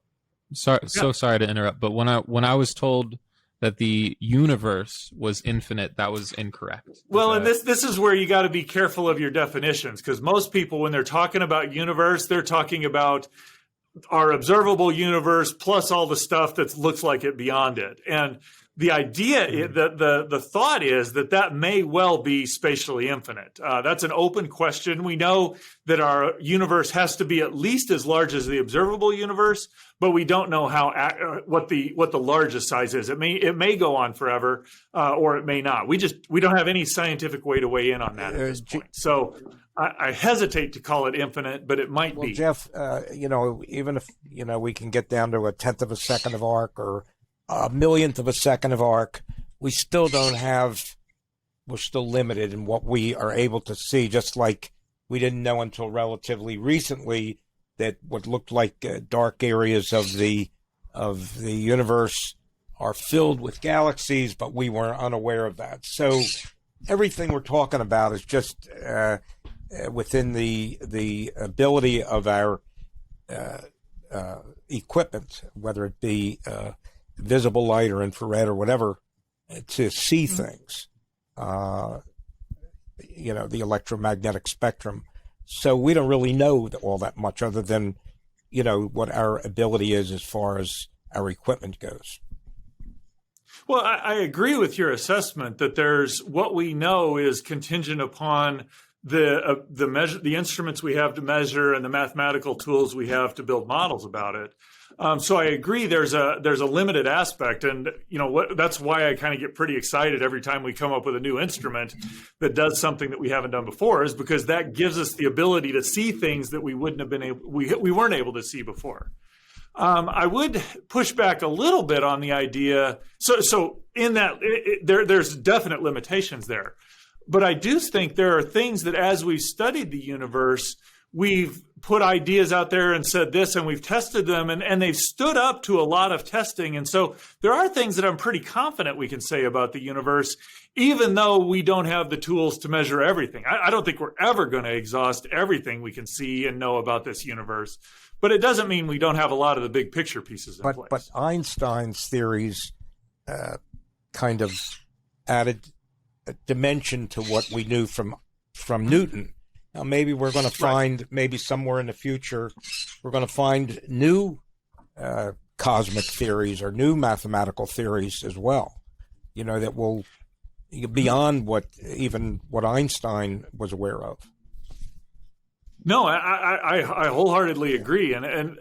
Sorry, yeah. So sorry to interrupt, but when I was told that the universe was infinite, that was incorrect. Well, and this is where you got to be careful of your definitions, because most people, when they're talking about universe, they're talking about our observable universe plus all the stuff that looks like it beyond it. And the idea, the thought is that may well be spatially infinite. That's an open question. We know that our universe has to be at least as large as the observable universe, but we don't know what the largest size is. It may go on forever, or it may not. We don't have any scientific way to weigh in on that at this point. So I hesitate to call it infinite, but it might be. Jeff, even if we can get down to a tenth of a second of arc or a millionth of a second of arc, we're still limited in what we are able to see, just like we didn't know until relatively recently that what looked like dark areas of the universe are filled with galaxies, but we were unaware of that. So everything we're talking about is just within the ability of our equipment, whether it be visible light or infrared or whatever, to see things, the electromagnetic spectrum. So we don't really know all that much other than, what our ability is as far as our equipment goes. Well, I agree with your assessment that there's what we know is contingent upon the instruments we have to measure and the mathematical tools we have to build models about it. So I agree there's a limited aspect, and that's why I kind of get pretty excited every time we come up with a new instrument that does something that we haven't done before, is because that gives us the ability to see things that we wouldn't have been able we weren't able to see before. I would push back a little bit on the idea. So in that there's definite limitations there, but I do think there are things that as we've studied the universe, we've put ideas out there and said this, and we've tested them, and they've stood up to a lot of testing. And so there are things that I'm pretty confident we can say about the universe, even though we don't have the tools to measure everything. I don't think we're ever going to exhaust everything we can see and know about this universe, but it doesn't mean we don't have a lot of the big picture pieces in place. But Einstein's theories kind of added a dimension to what we knew from Newton. Now, maybe we're going to find, maybe somewhere in the future, we're going to find new cosmic theories or new mathematical theories as well, that will beyond what Einstein was aware of. No, I wholeheartedly agree. And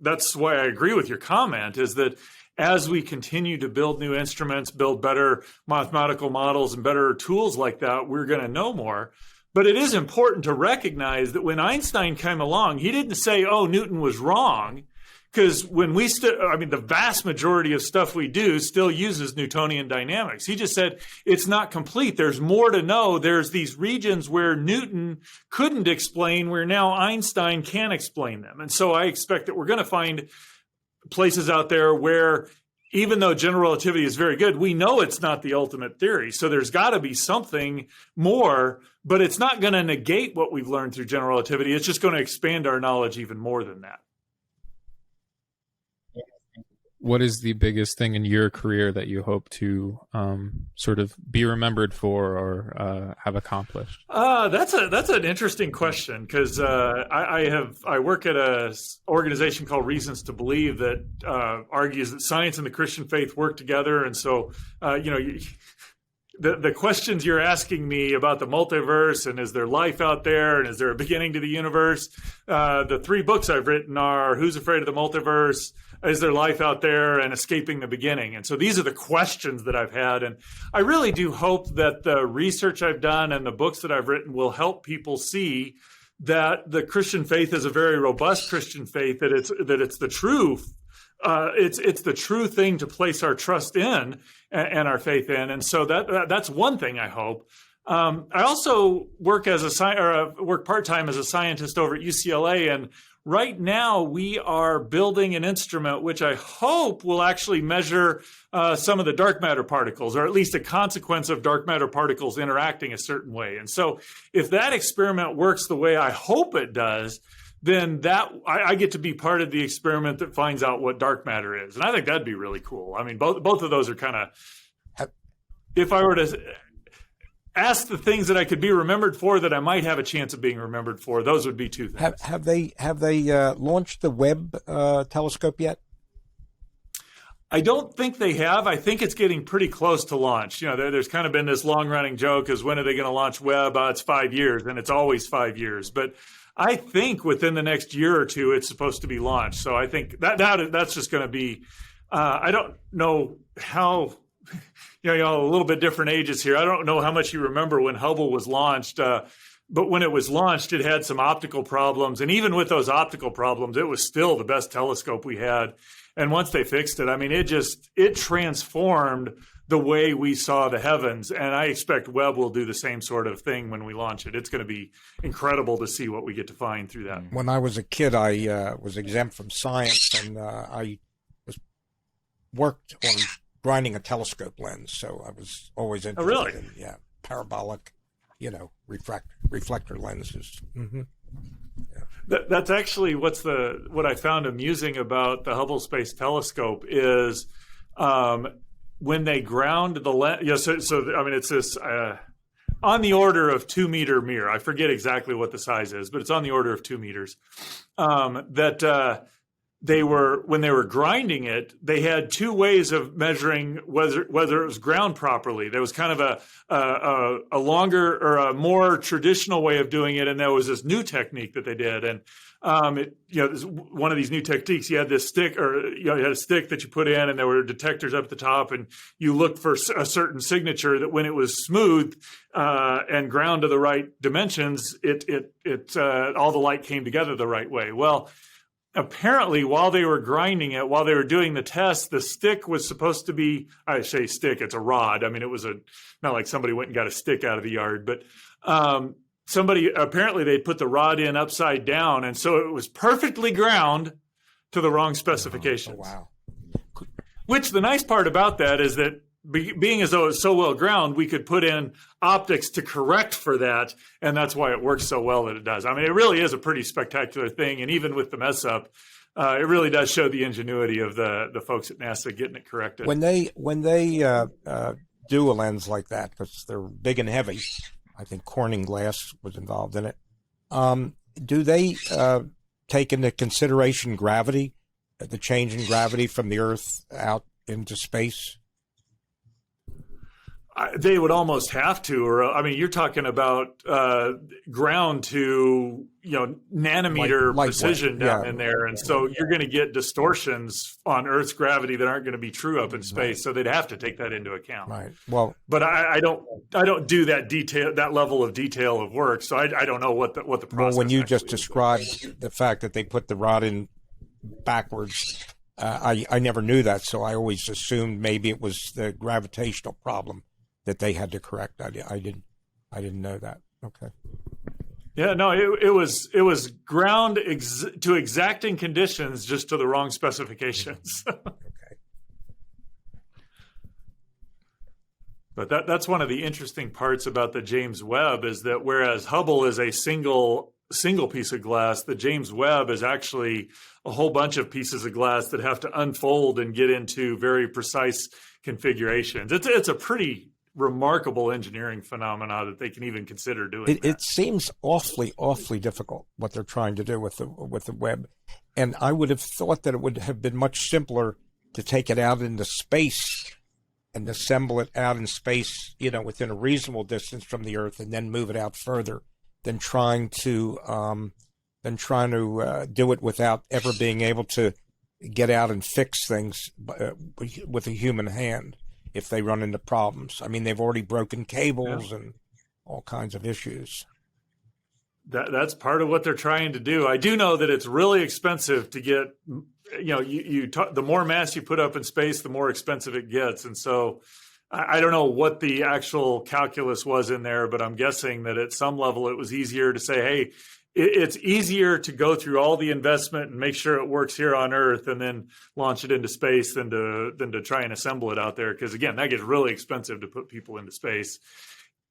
that's why I agree with your comment, is that as we continue to build new instruments, build better mathematical models and better tools like that, we're going to know more. But it is important to recognize that when Einstein came along, he didn't say, oh, Newton was wrong, because when the vast majority of stuff we do still uses Newtonian dynamics. He just said it's not complete. There's more to know. There's these regions where Newton couldn't explain, where now Einstein can explain them. And so I expect that we're going to find places out there where even though general relativity is very good, we know it's not the ultimate theory. So there's got to be something more, but it's not going to negate what we've learned through general relativity. It's just going to expand our knowledge even more than that. What is the biggest thing in your career that you hope to sort of be remembered for or have accomplished? That's an interesting question, because I work at a organization called Reasons to Believe that argues that science and the Christian faith work together, and so the questions you're asking me about the multiverse and is there life out there and is there a beginning to the universe? The 3 books I've written are Who's Afraid of the Multiverse? Is there life out there? And Escaping the Beginning. And so these are the questions that I've had. And I really do hope that the research I've done and the books that I've written will help people see that the Christian faith is a very robust Christian faith, that it's the truth. It's the true thing to place our trust in and our faith in. And so that's one thing I hope. I also work work part-time as a scientist over at UCLA, and right now we are building an instrument which I hope will actually measure some of the dark matter particles, or at least a consequence of dark matter particles interacting a certain way. And so if that experiment works the way I hope it does, then I get to be part of the experiment that finds out what dark matter is. And I think that'd be really cool. I mean, both of those are kind of, if I were to ask the things that I could be remembered for that I might have a chance of being remembered for, those would be 2 things. Have they launched the Webb telescope yet? I don't think they have. I think it's getting pretty close to launch. There's kind of been this long-running joke is, when are they going to launch Webb? It's 5 years, and it's always 5 years. But I think within the next year or 2, it's supposed to be launched. So I think that's just going to be, I don't know how, a little bit different ages here. I don't know how much you remember when Hubble was launched, but when it was launched, it had some optical problems. And even with those optical problems, it was still the best telescope we had. And once they fixed it, I mean, it transformed the way we saw the heavens. And I expect Webb will do the same sort of thing when we launch it. It's going to be incredible to see what we get to find through that. When I was a kid, I was exempt from science, and I worked on grinding a telescope lens. So I was always interested in parabolic, reflector lenses. Mm-hmm. Yeah. That's actually what I found amusing about the Hubble Space Telescope is when they ground the lens. So I mean, it's this on the order of 2 meter mirror. I forget exactly what the size is, but it's on the order of 2 meters. When they were grinding it, they had 2 ways of measuring whether it was ground properly. There was kind of a longer or a more traditional way of doing it, and there was this new technique that they did. And one of these new techniques, you had this stick, or you had a stick that you put in, and there were detectors up at the top, and you looked for a certain signature that when it was smooth and ground to the right dimensions, all the light came together the right way. Well, apparently, while they were grinding it, while they were doing the test, the stick was supposed to be, I say stick, it's a rod. I mean, it was not like somebody went and got a stick out of the yard, but apparently they put the rod in upside down. And so it was perfectly ground to the wrong specifications. Oh, wow. Which the nice part about that is that being as though it's so well ground, we could put in optics to correct for that, and that's why it works so well that it does. I mean, it really is a pretty spectacular thing, and even with the mess up, it really does show the ingenuity of the folks at NASA getting it corrected. When they do a lens like that, because they're big and heavy, I think Corning glass was involved in it. Do they take into consideration gravity, the change in gravity from the Earth out into space? They would almost have to, or I mean, you're talking about ground to nanometer precision down in there, and so you're going to get distortions on Earth's gravity that aren't going to be true up in space. So they'd have to take that into account. Right. Well, but I don't do that level of detail of work, so I don't know what the process. Well, when you just described the fact that they put the rod in backwards, I never knew that, so I always assumed maybe it was the gravitational problem that they had to correct. I didn't know that. Okay. Yeah, no, it was ground to exacting conditions, just to the wrong specifications. Okay. But that's one of the interesting parts about the James Webb, is that whereas Hubble is a single piece of glass, the James Webb is actually a whole bunch of pieces of glass that have to unfold and get into very precise configurations. It's a pretty remarkable engineering phenomena that they can even consider doing. It seems awfully difficult what they're trying to do with the Webb, and I would have thought that it would have been much simpler to take it out into space and assemble it out in space, within a reasonable distance from the Earth, and then move it out further, than trying to do it without ever being able to get out and fix things with a human hand if they run into problems. I mean, they've already broken cables and all kinds of issues. That's part of what they're trying to do. I do know that it's really expensive to get, the more mass you put up in space, the more expensive it gets. And so I don't know what the actual calculus was in there, but I'm guessing that at some level it was easier to say, hey, it's easier to go through all the investment and make sure it works here on Earth and then launch it into space than to try and assemble it out there. Because again, that gets really expensive to put people into space.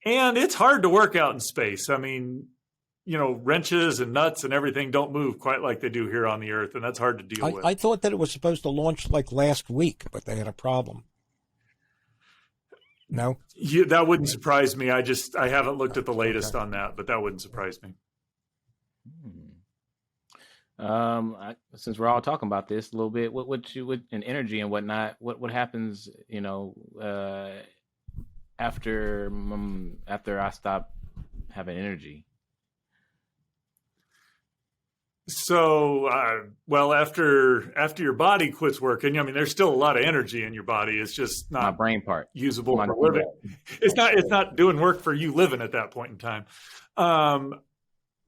And it's hard to work out in space. I mean, wrenches and nuts and everything don't move quite like they do here on the Earth, and that's hard to deal with. I thought that it was supposed to launch like last week, but they had a problem. No? That wouldn't surprise me. I haven't looked at the latest on that, but that wouldn't surprise me. Since we're all talking about this a little bit, what and energy and whatnot, what happens, after I stop having energy? So, after your body quits working, there's still a lot of energy in your body. It's just not my brain part usable for living. It's not doing work for you living at that point in time.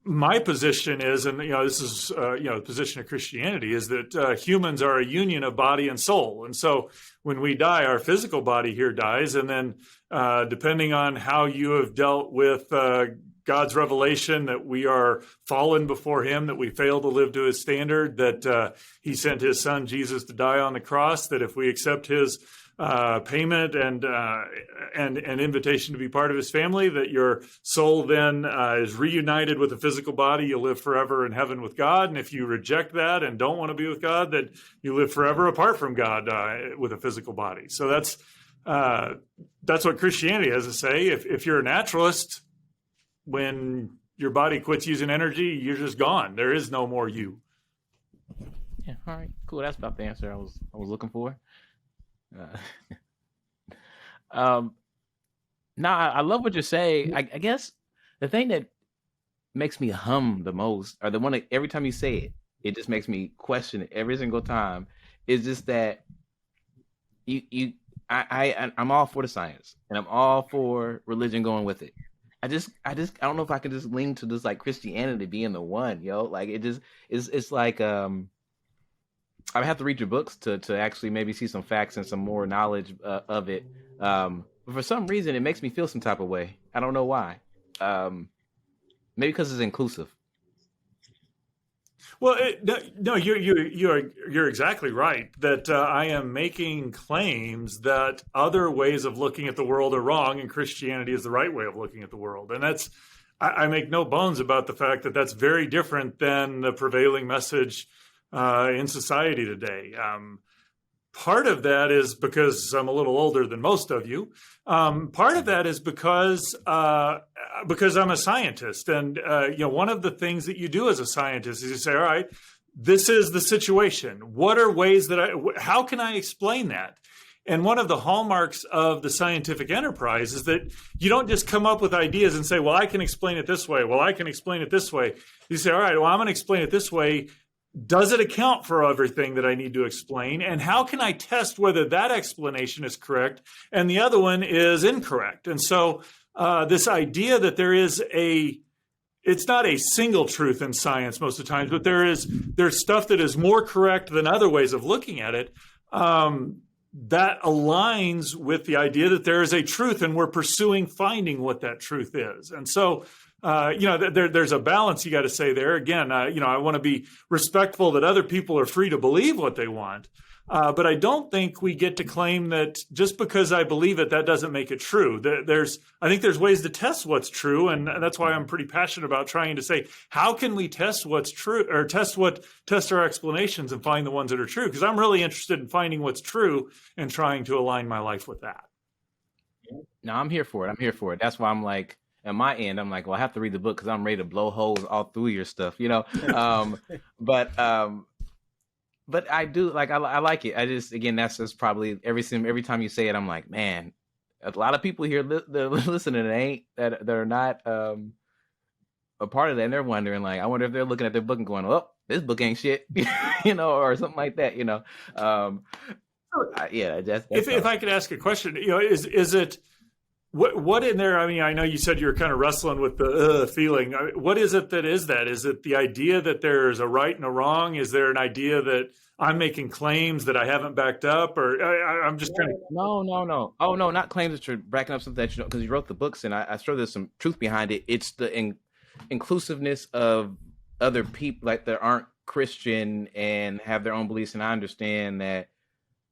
My position is, and this is the position of Christianity, is that humans are a union of body and soul. And so when we die, our physical body here dies, and then depending on how you have dealt with God's revelation that we are fallen before him, that we fail to live to his standard, that he sent his son Jesus to die on the cross, that if we accept his payment and invitation to be part of his family, that your soul then is reunited with a physical body. You'll live forever in heaven with God. And if you reject that and don't want to be with God, that you live forever apart from God with a physical body. So that's what Christianity has to say. If you're a naturalist, when your body quits using energy, you're just gone. There is no more you. Yeah. All right. Cool. That's about the answer I was looking for. Now I love what you're saying. I guess the thing that makes me hum the most, or the one that every time you say it just makes me question it every single time, is just that I'm all for the science and I'm all for religion going with it. I don't know if I can just lean to this like Christianity being the one, like it's like I have to read your books to actually maybe see some facts and some more knowledge of it. But for some reason, it makes me feel some type of way. I don't know why. Maybe because it's inclusive. Well, no, you're exactly right that I am making claims that other ways of looking at the world are wrong, and Christianity is the right way of looking at the world, and I make no bones about the fact that that's very different than the prevailing message in society today. Part of that is because I'm a little older than most of you. Part of that is because I'm a scientist. And, one of the things that you do as a scientist is you say, all right, this is the situation. What are ways how can I explain that? And one of the hallmarks of the scientific enterprise is that you don't just come up with ideas and say, well, I can explain it this way. Well, I can explain it this way. You say, all right, well, I'm going to explain it this way. Does it account for everything that I need to explain? And how can I test whether that explanation is correct and the other one is incorrect? And so this idea that it's not a single truth in science most of the times, but there's stuff that is more correct than other ways of looking at it. That aligns with the idea that there is a truth and we're pursuing finding what that truth is. And so there's a balance you got to say there. Again, I want to be respectful that other people are free to believe what they want. But I don't think we get to claim that just because I believe it, that doesn't make it true. I think there's ways to test what's true. And that's why I'm pretty passionate about trying to say, how can we test what's true, or test our explanations and find the ones that are true? Because I'm really interested in finding what's true and trying to align my life with that. No, I'm here for it. That's why I'm like, at my end, I'm like, well, I have to read the book because I'm ready to blow holes all through your stuff, But I do like, I like it. I just, again, that's just probably every time you say it, I'm like, man, a lot of people here they're listening that are not a part of that, and they're wondering, like, I wonder if they're looking at their book and going, oh, this book ain't shit, or something like that, That's if I could ask a question, is it what in there? I mean, I know you said you're kind of wrestling with the feeling. What is it that is that? Is it the idea that there's a right and a wrong? Is there an idea that I'm making claims that I haven't backed up, or I'm just trying to? No. Oh no, not claims that you're backing up something that because you wrote the books, and I sure there's some truth behind it. It's the inclusiveness of other people, like, that aren't Christian and have their own beliefs. And I understand that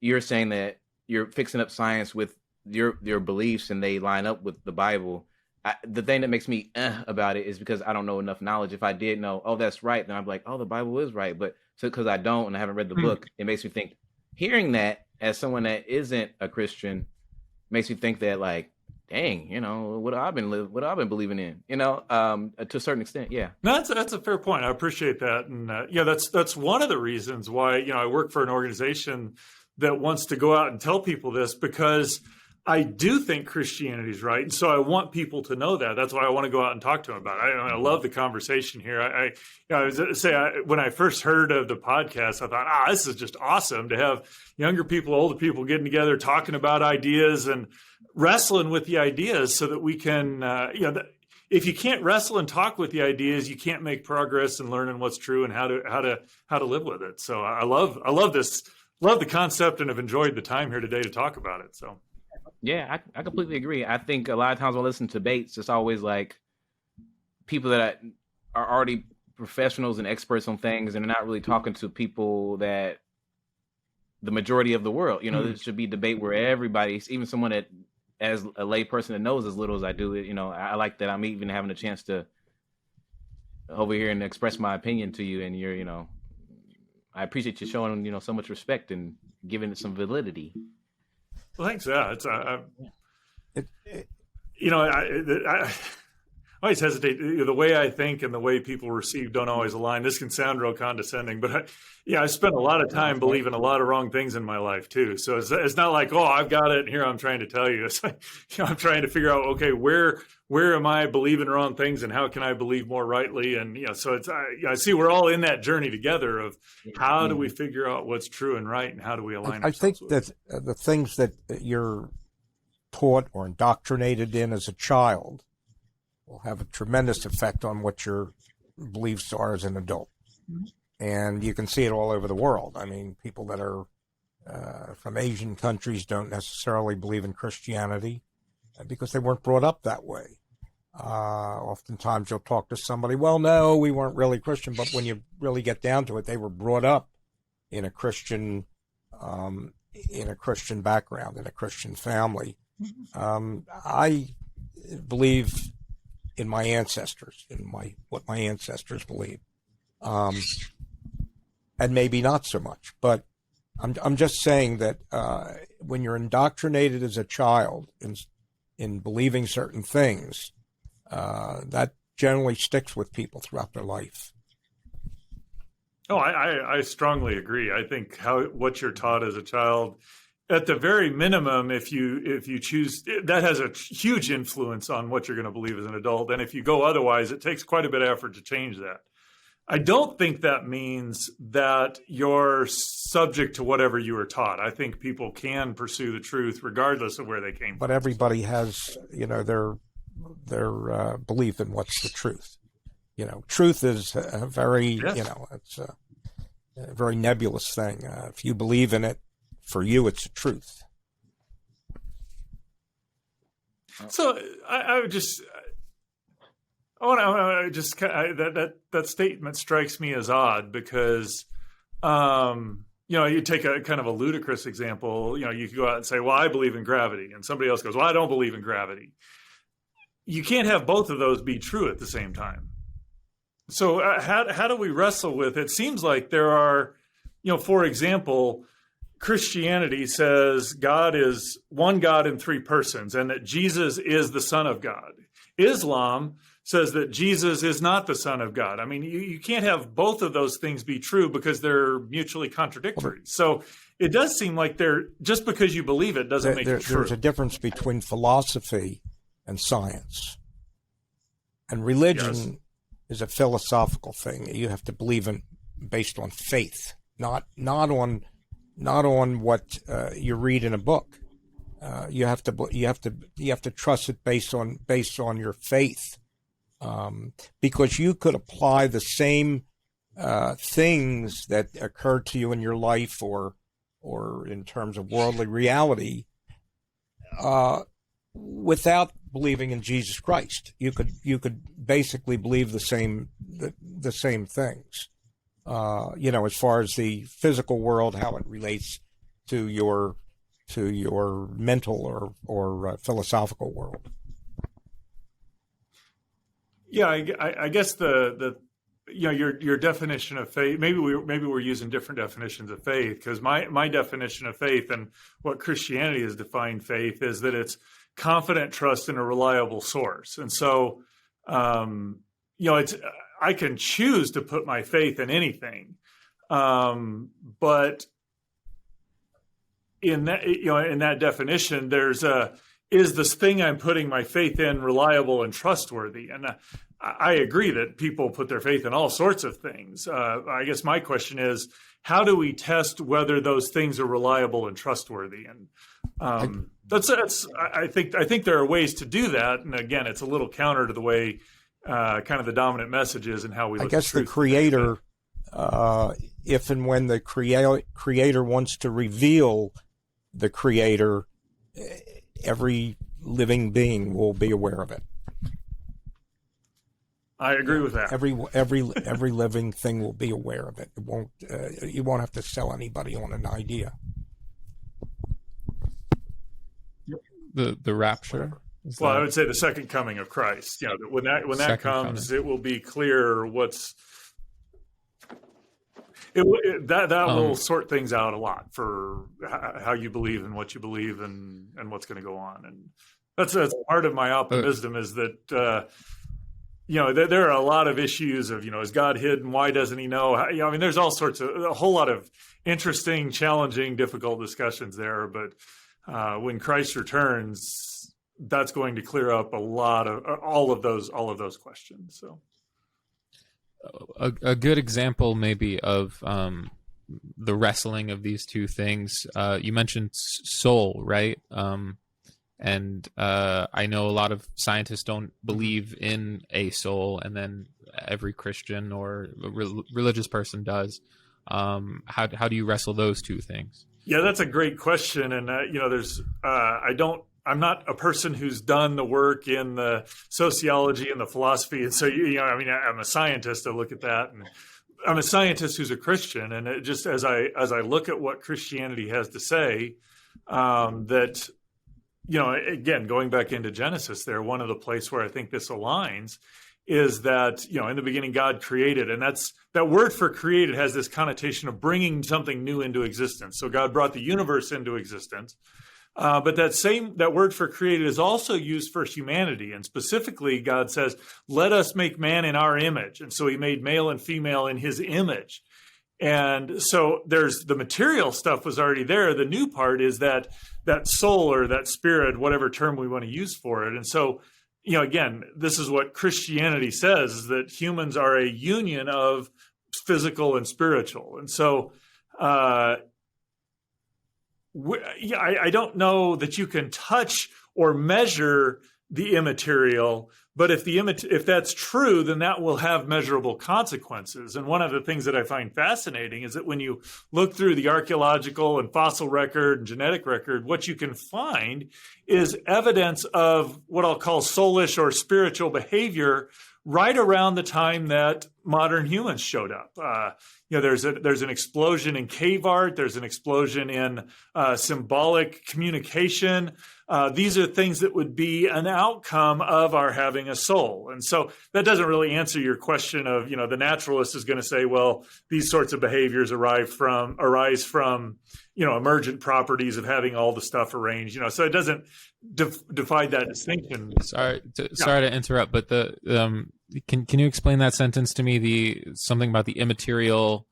you're saying that you're fixing up science with your beliefs and they line up with the Bible. The thing that makes me about it is because I don't know enough knowledge. If I did know, oh, that's right, then I'm like, oh, the Bible is right. But because I don't and I haven't read the book, it makes me think, hearing that as someone that isn't a Christian makes me think that, like, dang, what I've been believing in, to a certain extent. Yeah. No, that's a fair point. I appreciate that. And that's one of the reasons why, I work for an organization that wants to go out and tell people this, because I do think Christianity is right. And so I want people to know that. That's why I want to go out and talk to them about it. I love the conversation here. When I first heard of the podcast, I thought, this is just awesome to have younger people, older people getting together, talking about ideas and wrestling with the ideas so that we can, if you can't wrestle and talk with the ideas, you can't make progress in learning what's true and how to live with it. So I love this, love the concept, and have enjoyed the time here today to talk about it. So. Yeah, I completely agree. I think a lot of times when I listen to debates, it's always like people that are already professionals and experts on things, and they're not really talking to people that the majority of the world, there should be debate where everybody, even someone that, as a lay person that knows as little as I do, I like that I'm even having a chance to over here and express my opinion to you. And you're, I appreciate you showing, so much respect and giving it some validity. Well, thanks. Yeah, it's I always hesitate. The way I think and the way people receive don't always align. This can sound real condescending, but I spent a lot of time believing a lot of wrong things in my life too. So it's not like, oh, I've got it and here I'm trying to tell you. It's like, I'm trying to figure out, okay, where am I believing wrong things and how can I believe more rightly? And so it's I see we're all in that journey together of how do we figure out what's true and right, and how do we align I think with that the things that you're taught or indoctrinated in as a child will have a tremendous effect on what your beliefs are as an adult. And you can see it all over the world. I mean, people that are from Asian countries don't necessarily believe in Christianity because they weren't brought up that way. Oftentimes you'll talk to somebody, well, no, we weren't really Christian, but when you really get down to it, they were brought up in a Christian background, in a Christian family. I believe in my ancestors, what my ancestors believe, and maybe not so much. But I'm just saying that when you're indoctrinated as a child in believing certain things, that generally sticks with people throughout their life. Oh, I strongly agree. I think what you're taught as a child, at the very minimum, if you choose, that has a huge influence on what you're going to believe as an adult. And if you go otherwise, it takes quite a bit of effort to change that. I don't think that means that you're subject to whatever you were taught. I think people can pursue the truth regardless of where they came from. But everybody has, their belief in what's the truth. Truth is a very, it's a very nebulous thing. If you believe in it, for you, it's the truth. So I would just, That statement strikes me as odd because, you take a kind of a ludicrous example. You could go out and say, well, I believe in gravity. And somebody else goes, well, I don't believe in gravity. You can't have both of those be true at the same time. So how do we wrestle with it? It seems like there are, for example, Christianity says God is one God in three persons and that Jesus is the Son of God. Islam says that Jesus is not the Son of God. I mean, you can't have both of those things be true because they're mutually contradictory. So it does seem like just because you believe it doesn't make it true. There's a difference between philosophy and science. And religion is a philosophical thing. You have to believe in based on faith, not on what you read in a book. You have to trust it based on your faith, because you could apply the same things that occur to you in your life or in terms of worldly reality without believing in Jesus Christ. You could basically believe the same things. As far as the physical world, how it relates to your mental or philosophical world. Yeah, I guess your definition of faith. Maybe we're using different definitions of faith, because my definition of faith and what Christianity has defined faith is that it's confident trust in a reliable source. And so, I can choose to put my faith in anything, but in that definition, is this thing I'm putting my faith in reliable and trustworthy? And I agree that people put their faith in all sorts of things. I guess my question is, how do we test whether those things are reliable and trustworthy? And I think there are ways to do that. And again, it's a little counter to the way kind of the dominant message is and how we look at truth. I guess the Creator, if and when the Creator wants to reveal the Creator, every living being will be aware of it. I agree with that. Every living thing will be aware of it. It won't. You won't have to sell anybody on an idea. The rapture. Well, I would say the second coming of Christ. When that comes, it will be clear that will sort things out a lot for how you believe and what you believe and what's going to go on. And that's part of my optimism is that there are a lot of issues of is God hidden? Why doesn't he know? There's all sorts of a whole lot of interesting, challenging, difficult discussions there. But when Christ returns, that's going to clear up a lot of all of those questions. So. A good example maybe of the wrestling of these two things. You mentioned soul, right? And I know a lot of scientists don't believe in a soul, and then every Christian or religious person does. How do you wrestle those two things? Yeah, that's a great question. And, I'm not a person who's done the work in the sociology and the philosophy. And so, I'm a scientist to look at that. And I'm a scientist who's a Christian. And it just as I look at what Christianity has to say, that, again, going back into Genesis there, one of the places where I think this aligns is that, in the beginning, God created. And that word for created has this connotation of bringing something new into existence. So God brought the universe into existence. But that word for created is also used for humanity. And specifically, God says, let us make man in our image. And so he made male and female in his image. And so there's the material stuff was already there. The new part is that soul or that spirit, whatever term we want to use for it. And so, again, this is what Christianity says, is that humans are a union of physical and spiritual. And so, I don't know that you can touch or measure the immaterial, but if that's true, then that will have measurable consequences. And one of the things that I find fascinating is that when you look through the archaeological and fossil record and genetic record, what you can find is evidence of what I'll call soulish or spiritual behavior right around the time that modern humans showed up. There's an explosion in cave art. There's an explosion in symbolic communication. These are things that would be an outcome of our having a soul. And so that doesn't really answer your question of, the naturalist is going to say, well, these sorts of behaviors arise from, emergent properties of having all the stuff arranged, so it doesn't divide that distinction. Sorry to interrupt, but can you explain that sentence to me? Something about the immaterial,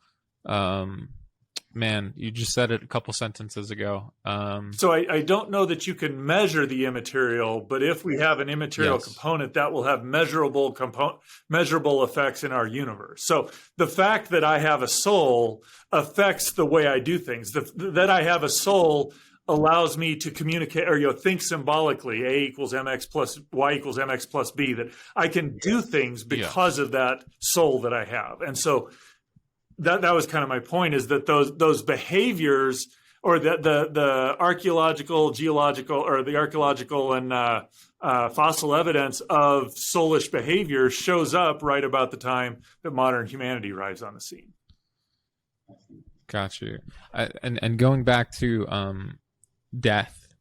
man, you just said it a couple sentences ago. So I don't know that you can measure the immaterial, but if we have an immaterial component, that will have measurable effects in our universe. So the fact that I have a soul affects the way I do things. That I have a soul allows me to communicate or think symbolically, A equals mx plus y equals mx plus b, that I can do things because of that soul that I have. And so that was kind of my point, is that those behaviors, or the archaeological, geological, or the archaeological and fossil evidence of soulish behavior shows up right about the time that modern humanity arrives on the scene. Got you. And going back to death,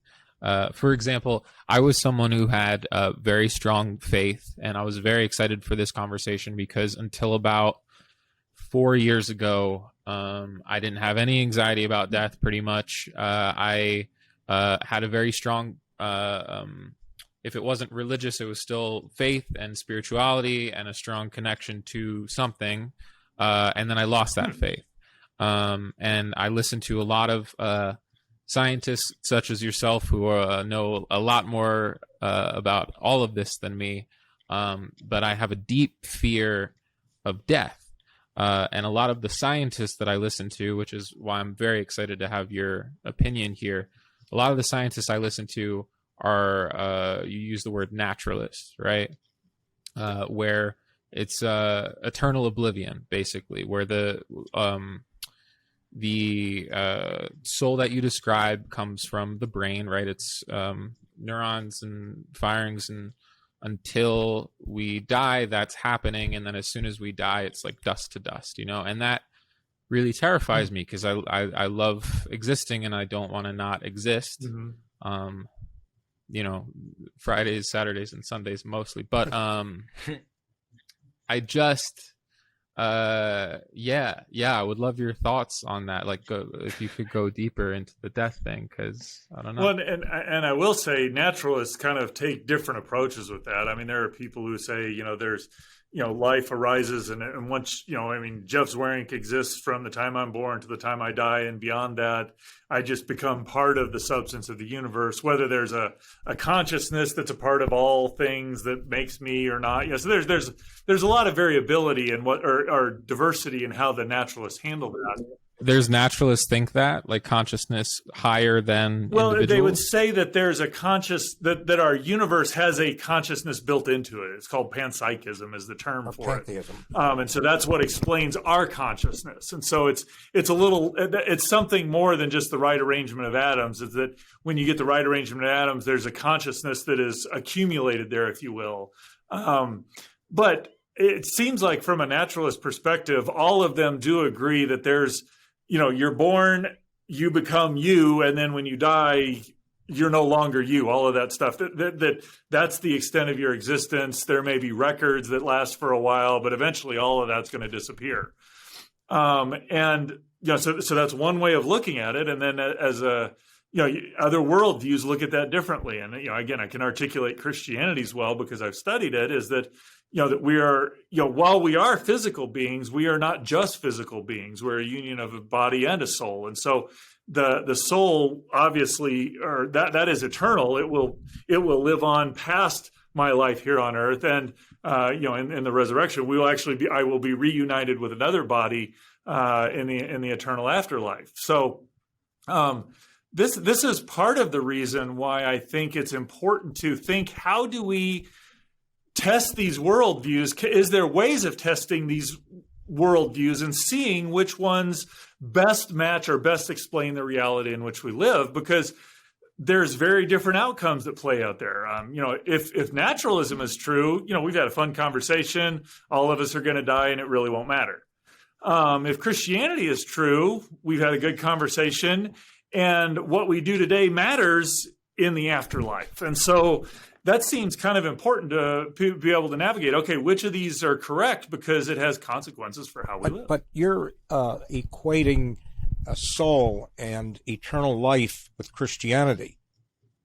for example, I was someone who had a very strong faith, and I was very excited for this conversation because until about 4 years ago, I didn't have any anxiety about death, pretty much. I had a very strong, if it wasn't religious, it was still faith and spirituality and a strong connection to something. And then I lost that faith. And I listened to a lot of scientists such as yourself who know a lot more about all of this than me. But I have a deep fear of death. And a lot of the scientists that I listen to, which is why I'm very excited to have your opinion here, a lot of the scientists I listen to are, you use the word naturalists, right? Where it's eternal oblivion, basically, where the soul that you describe comes from the brain, right? It's neurons and firings, and until we die, that's happening. And then as soon as we die, it's like dust to dust, and that really terrifies me because I love existing and I don't want to not exist. Mm-hmm. Fridays, Saturdays, and Sundays mostly, but I just I would love your thoughts on that. Like, if you could go deeper into the death thing, because I don't know. Well, and I will say naturalists kind of take different approaches with that. I mean, there are people who say, there's, life arises and once, Jeff Zweerink exists from the time I'm born to the time I die, and beyond that, I just become part of the substance of the universe, whether there's a consciousness that's a part of all things that makes me or not. So there's a lot of variability in or diversity in how the naturalists handle that. There's naturalists think that, like, consciousness higher than individuals? They would say that there's a that our universe has a consciousness built into it. It's called panpsychism is the term for it. And so that's what explains our consciousness. And so it's something more than just the right arrangement of atoms. Is that when you get the right arrangement of atoms, there's a consciousness that is accumulated there, if you will. But it seems like from a naturalist perspective, all of them do agree that there's, you're born, you become you, and then when you die, you're no longer you. All of that stuff. That's the extent of your existence. There may be records that last for a while, but eventually all of that's going to disappear. So that's one way of looking at it. And then as other worldviews look at that differently. And again, I can articulate Christianity as well because I've studied it. Is that that we are, while we are physical beings, we are not just physical beings. We're a union of a body and a soul. And so the soul, obviously, or that is eternal. It will live on past my life here on earth. And, in the resurrection, I will be reunited with another body in the eternal afterlife. So this is part of the reason why I think it's important to think, how do we test these worldviews? Is there ways of testing these worldviews and seeing which ones best match or best explain the reality in which we live? Because there's very different outcomes that play out there. If naturalism is true, we've had a fun conversation. All of us are going to die and it really won't matter. If Christianity is true, we've had a good conversation, and what we do today matters in the afterlife. And so that seems kind of important to be able to navigate. Okay, which of these are correct, because it has consequences for how we live. But you're equating a soul and eternal life with Christianity.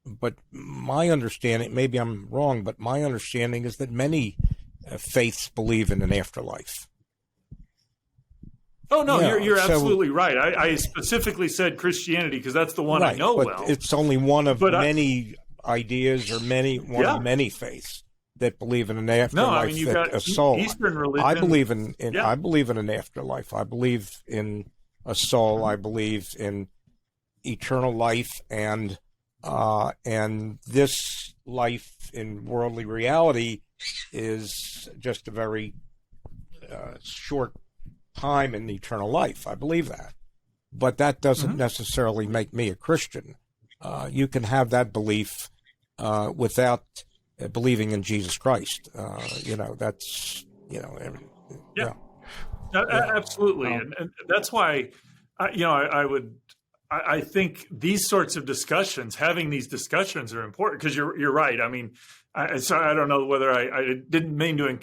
But my understanding, maybe I'm wrong, but my understanding is that many faiths believe in an afterlife. Oh, no, you're absolutely right. I specifically said Christianity because that's the one I know but well. It's only one of many ideas or one of many faiths that believe in an afterlife, you've got a soul. Eastern religion. I believe in I believe in an afterlife. I believe in a soul. I believe in eternal life, and this life in worldly reality is just a very short time in eternal life. I believe that, but that doesn't necessarily make me a Christian. You can have that belief without believing in Jesus Christ. That's absolutely, and that's why I think these sorts of discussions, having these discussions, are important, because you're right. I mean, I don't know whether I didn't mean to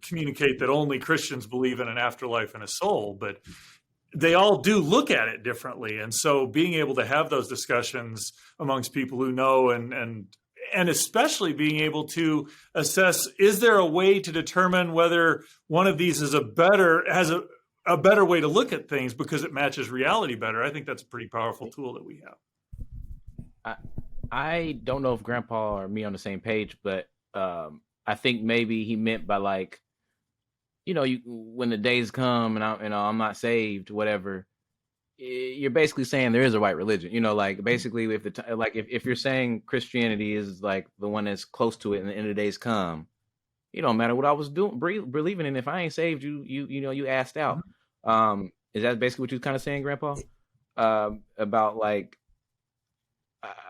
communicate that only Christians believe in an afterlife and a soul, but they all do look at it differently. And so being able to have those discussions amongst people who know, and especially being able to assess, is there a way to determine whether one of these has a better way to look at things because it matches reality better? I think that's a pretty powerful tool that we have. I don't know if Grandpa or me on the same page, but I think maybe he meant by, like, when the days come and I'm not saved, whatever. You're basically saying there is a right religion. Like, basically, if you're saying Christianity is like the one that's close to it, and the end of the days come, it don't matter what I was doing, believing in. If I ain't saved, you asked out. Is that basically what you're kind of saying, Grandpa? About, like,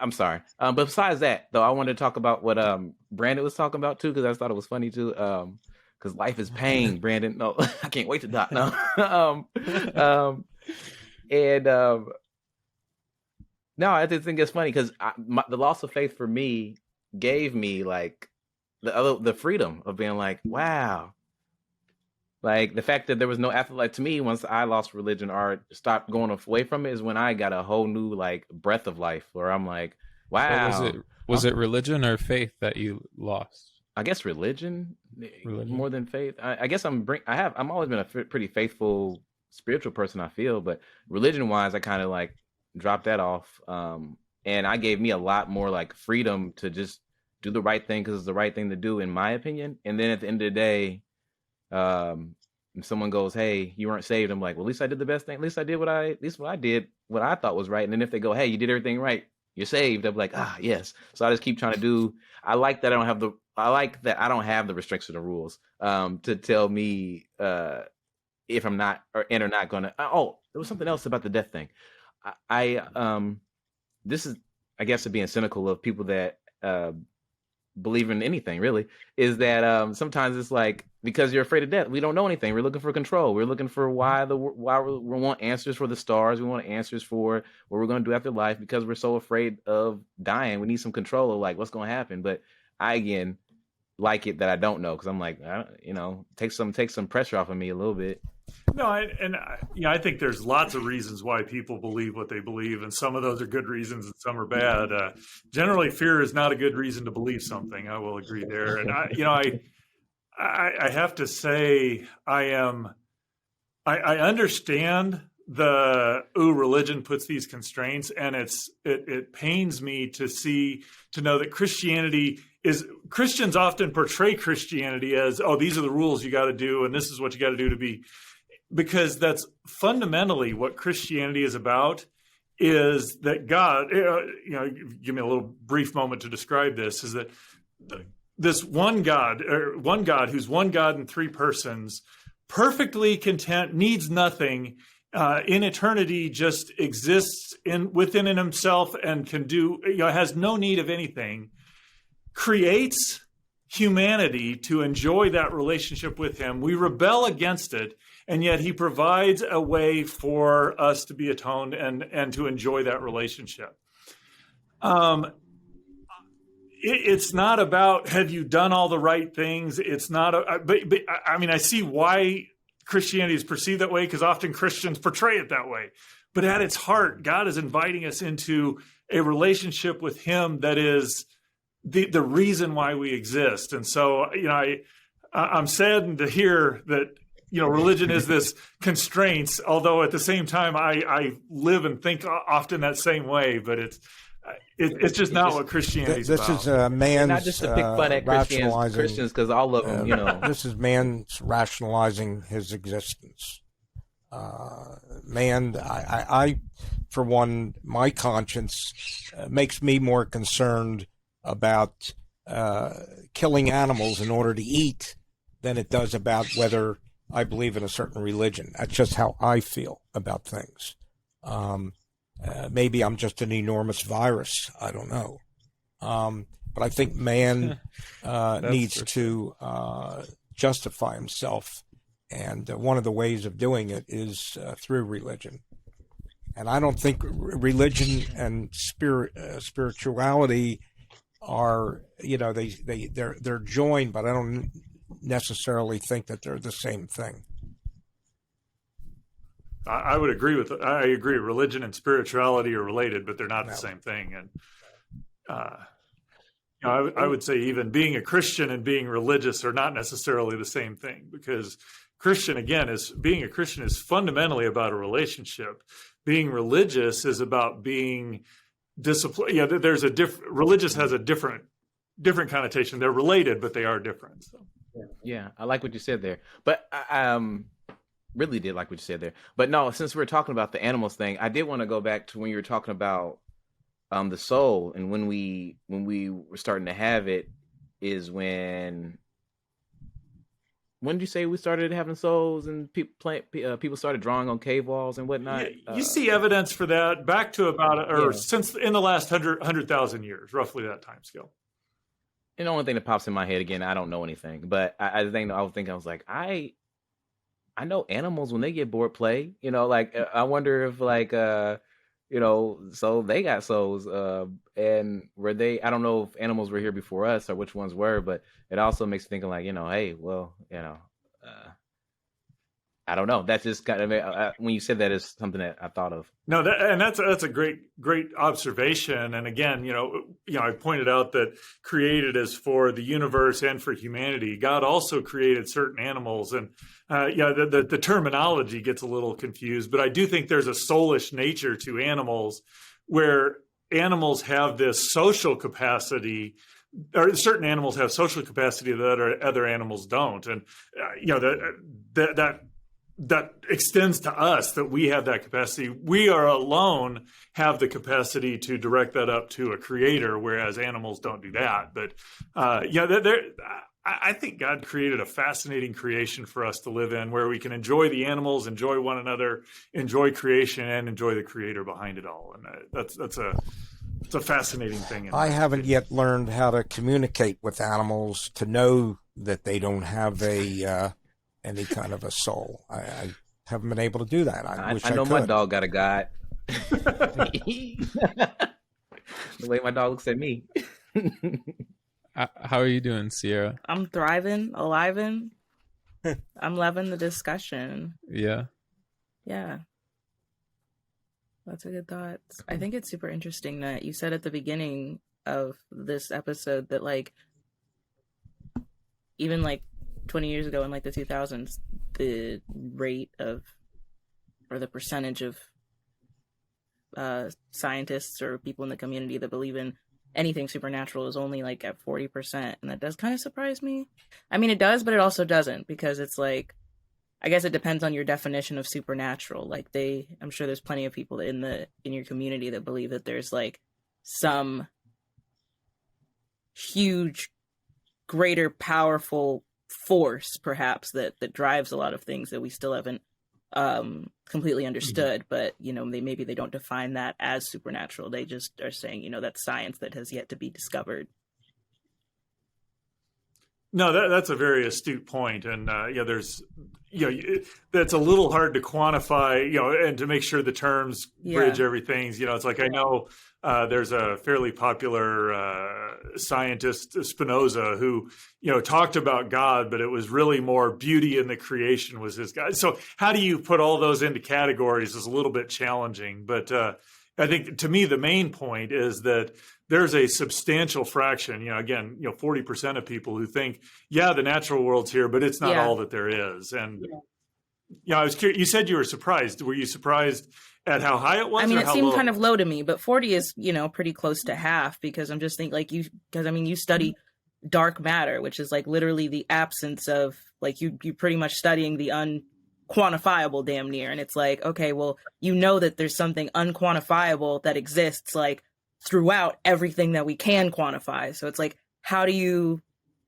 I'm sorry. But besides that, though, I wanted to talk about what Brandon was talking about too, because I thought it was funny too. Because life is pain, Brandon. No, I can't wait to die. No. No, I just think it's funny because the loss of faith for me gave me, like, the freedom of being like, wow. Like, the fact that there was no afterlife, to me, once I lost religion or stopped going away from it, is when I got a whole new, like, breath of life, where I'm like, wow. Was it religion or faith that you lost? I guess religion more than faith. I guess I'm always been a pretty faithful spiritual person, I feel, but religion wise, I kind of, like, dropped that off. And I gave me a lot more, like, freedom to just do the right thing because it's the right thing to do, in my opinion. And then at the end of the day, if someone goes, hey, you weren't saved, I'm like, well, at least I did the best thing. At least I did what I did, what I thought was right. And then if they go, hey, you did everything right, you're saved, I'm like, yes. So I just keep trying to do. I like that I don't have the restrictions or rules to tell me if I'm not or not gonna. Oh, there was something else about the death thing. This is, I guess, being cynical of people that believe in anything, really, is that sometimes it's like, because you're afraid of death, we don't know anything. We're looking for control. We're looking for why we want answers for the stars. We want answers for what we're going to do after life, because we're so afraid of dying. We need some control of, like, what's going to happen. But I, again, like it that I don't know, because I'm like, take some pressure off of me a little bit. No, I think there's lots of reasons why people believe what they believe, and some of those are good reasons and some are bad. Generally, fear is not a good reason to believe something. I will agree there. And I have to say, I understand religion puts these constraints, and it pains me to know that Christians often portray Christianity as, oh, these are the rules you got to do, and this is what you got to do to be. Because that's fundamentally what Christianity is about, is that God, give me a little brief moment to describe this, is that this one God who's one God in three persons, perfectly content, needs nothing, in eternity just exists within himself and can do, has no need of anything, creates humanity to enjoy that relationship with him. We rebel against it, and yet he provides a way for us to be atoned and to enjoy that relationship. It's not about, have you done all the right things? It's not, but I mean, I see why Christianity is perceived that way, because often Christians portray it that way. But at its heart, God is inviting us into a relationship with him that is the reason why we exist. And so, I'm saddened to hear that, religion is this constraints, although at the same time, I live and think often that same way, but it's just not what Christianity is about. This is a man's not just to pick fun at Christians, because all of them, This is man's rationalizing his existence. I, for one, my conscience makes me more concerned about killing animals in order to eat than it does about whether I believe in a certain religion. That's just how I feel about things. Maybe I'm just an enormous virus. I don't know. But I think man needs to justify himself. And one of the ways of doing it is through religion. And I don't think religion and spirituality are, they're joined, but I don't necessarily think that they're the same thing. I would agree I agree. Religion and spirituality are related, but they're not the same thing. And, I would say even being a Christian and being religious are not necessarily the same thing, because being a Christian is fundamentally about a relationship. Being religious is about being disciplined. Yeah, religious has a different connotation. They're related, but they are different. So. Yeah, I like what you said there. But I really did like what you said there. But no, since we're talking about the animals thing, I did want to go back to when you were talking about the soul, and when we were starting to have it is when did you say we started having souls and people started drawing on cave walls and whatnot? Yeah, you see evidence for that back to about since in the last 100,000 years, roughly that time scale. And the only thing that pops in my head, again, I don't know anything, but I was like, I know animals when they get bored play, I wonder if so they got souls, and were they, I don't know if animals were here before us or which ones were, but it also makes me think like, hey, well, I don't know. That's just kind of when you said that is something that I thought of. No, that's a great observation. And again, I pointed out that created is for the universe and for humanity. God also created certain animals, and the terminology gets a little confused. But I do think there's a soulish nature to animals, where animals have this social capacity. Or certain animals have social capacity that other animals don't, and that extends to us, that we have that capacity. We are alone have the capacity to direct that up to a creator, whereas animals don't do that. But I think God created a fascinating creation for us to live in, where we can enjoy the animals, enjoy one another, enjoy creation, and enjoy the creator behind it all. And it's a fascinating thing. I haven't yet learned how to communicate with animals to know that they don't have any kind of a soul. I haven't been able to do that. I wish I know could. My dog got a God. The way my dog looks at me. How are you doing, Sierra? I'm thriving, aliving. I'm loving the discussion. Yeah. Yeah. That's a good thought. I think it's super interesting that you said at the beginning of this episode that even 20 years ago in the 2000s, the rate of, or the percentage of scientists or people in the community that believe in anything supernatural is only at 40%. And that does kind of surprise me. I mean, it does, but it also doesn't, because it's I guess it depends on your definition of supernatural. I'm sure there's plenty of people in your community that believe that there's some huge, greater, powerful force, perhaps, that drives a lot of things that we still haven't completely understood, but maybe they don't define that as supernatural. They just are saying, that's science that has yet to be discovered. No, that's a very astute point, and there's, that's a little hard to quantify, and to make sure the terms bridge everything. It's like I know there's a fairly popular scientist, Spinoza, who talked about God, but it was really more beauty in the creation was his God. So how do you put all those into categories is a little bit challenging, but I think to me the main point is that there's a substantial fraction, again, 40% of people who think, the natural world's here, but it's not all that there is. And, I was curious, you said you were surprised. Were you surprised at how high it was? I mean, it seemed low? kind of low to me, but 40 is, pretty close to half, because I'm just thinking you study dark matter, which is like literally the absence of, like, you pretty much studying the unquantifiable damn near. And it's like, okay, well, that there's something unquantifiable that exists, like, throughout everything that we can quantify. So it's like, how do you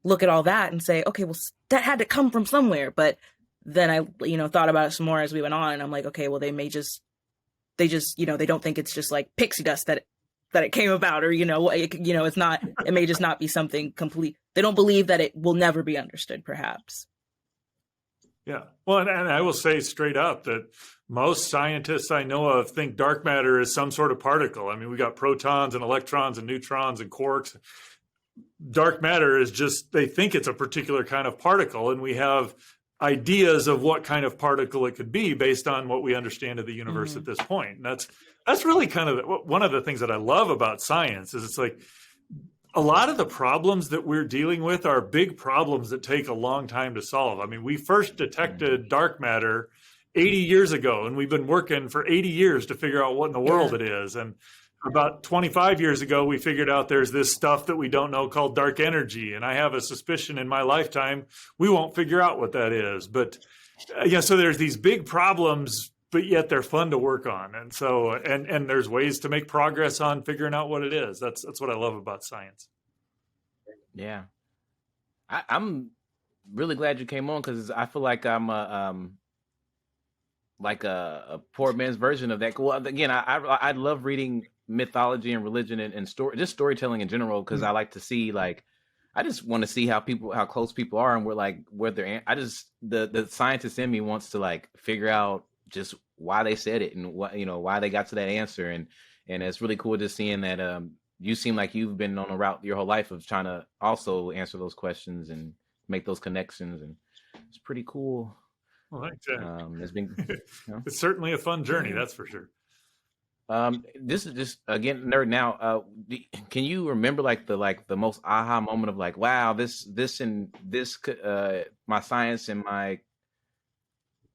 look at all that and say, okay, well, that had to come from somewhere? But then I, thought about it some more as we went on, and I'm like, okay, well, they don't think it's just like pixie dust that it came about, or, it's not, it may just not be something complete. They don't believe that it will never be understood, perhaps. Yeah. Well, and I will say straight up that most scientists I know of think dark matter is some sort of particle. I mean, we got protons and electrons and neutrons and quarks. Dark matter is just, they think it's a particular kind of particle, and we have ideas of what kind of particle it could be based on what we understand of the universe at this point. And that's really kind of one of the things that I love about science is it's like, a lot of the problems that we're dealing with are big problems that take a long time to solve. I mean, we first detected dark matter 80 years ago, and we've been working for 80 years to figure out what in the world it is. And about 25 years ago, we figured out there's this stuff that we don't know called dark energy. And I have a suspicion in my lifetime we won't figure out what that is. But so there's these big problems, but yet they're fun to work on. And so, and there's ways to make progress on figuring out what it is. That's what I love about science. Yeah. I'm really glad you came on, because I feel like I'm a poor man's version of that. Well, again, I love reading mythology and religion and story, just storytelling in general, because I like to see, like, I just want to see how close people are, and where they're. The scientist in me wants to, like, figure out just why they said it and why they got to that answer, and it's really cool just seeing that you seem like you've been on a route your whole life of trying to also answer those questions and make those connections, and it's pretty cool. Well, thanks. It's been it's certainly a fun journey, that's for sure. This is just, again, nerd now. Can you remember the most aha moment of, like, wow, this and this my science and my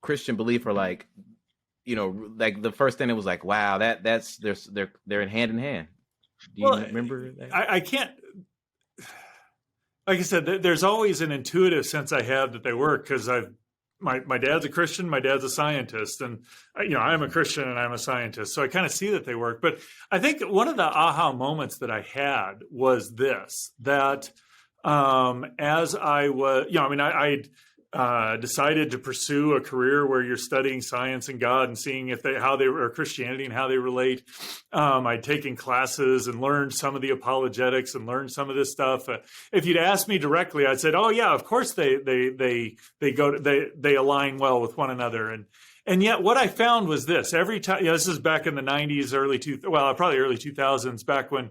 Christian belief are, like, like the first thing that was like, wow, they're in hand. Do you remember that? I can't. Like I said, there's always an intuitive sense I have that they work, because my dad's a Christian, my dad's a scientist, and I'm a Christian and I'm a scientist, so I kind of see that they work. But I think one of the aha moments that I had was this: that as I was, I decided to pursue a career where you're studying science and God and seeing or Christianity and how they relate. I'd taken classes and learned some of the apologetics and learned some of this stuff. If you'd asked me directly, I'd said, "Oh yeah, of course they align well with one another." And yet, what I found was this: every time, this is back in the '90s, probably early 2000s, back when,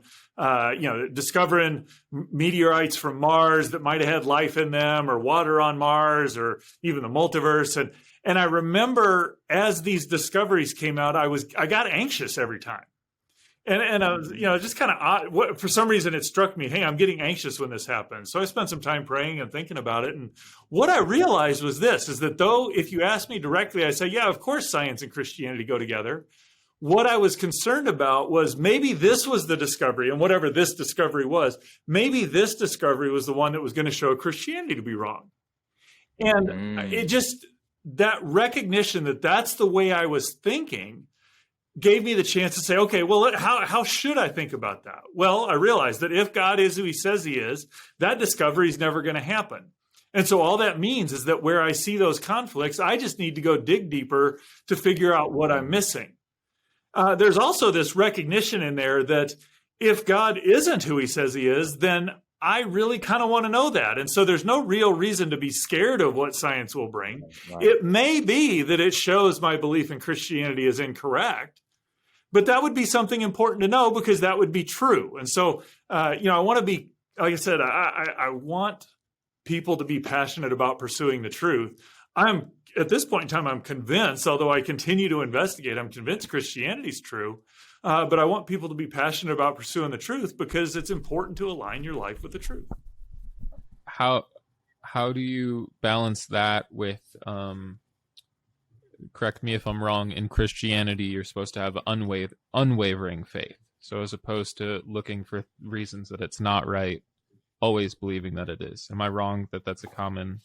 discovering meteorites from Mars that might have had life in them, or water on Mars, or even the multiverse. And I remember as these discoveries came out, I got anxious every time. And I was, just kind of odd. For some reason, it struck me, hey, I'm getting anxious when this happens. So I spent some time praying and thinking about it. And what I realized was this, is that though, if you ask me directly, I say, yeah, of course, science and Christianity go together. What I was concerned about was maybe this was the discovery, and whatever this discovery was, maybe this discovery was the one that was going to show Christianity to be wrong. And it just, that recognition that that's the way I was thinking gave me the chance to say, okay, well, how should I think about that? Well, I realized that if God is who he says he is, that discovery is never going to happen. And so all that means is that where I see those conflicts, I just need to go dig deeper to figure out what I'm missing. There's also this recognition in there that if God isn't who he says he is, then I really kind of want to know that. And so there's no real reason to be scared of what science will bring. Right. It may be that it shows my belief in Christianity is incorrect, but that would be something important to know because that would be true. And so, I want to be, like I said, I want people to be passionate about pursuing the truth. At this point in time, I'm convinced, although I continue to investigate, I'm convinced Christianity is true. But I want people to be passionate about pursuing the truth because it's important to align your life with the truth. How do you balance that with, correct me if I'm wrong, in Christianity, you're supposed to have unwavering faith. So as opposed to looking for reasons that it's not right, always believing that it is. Am I wrong that that's a common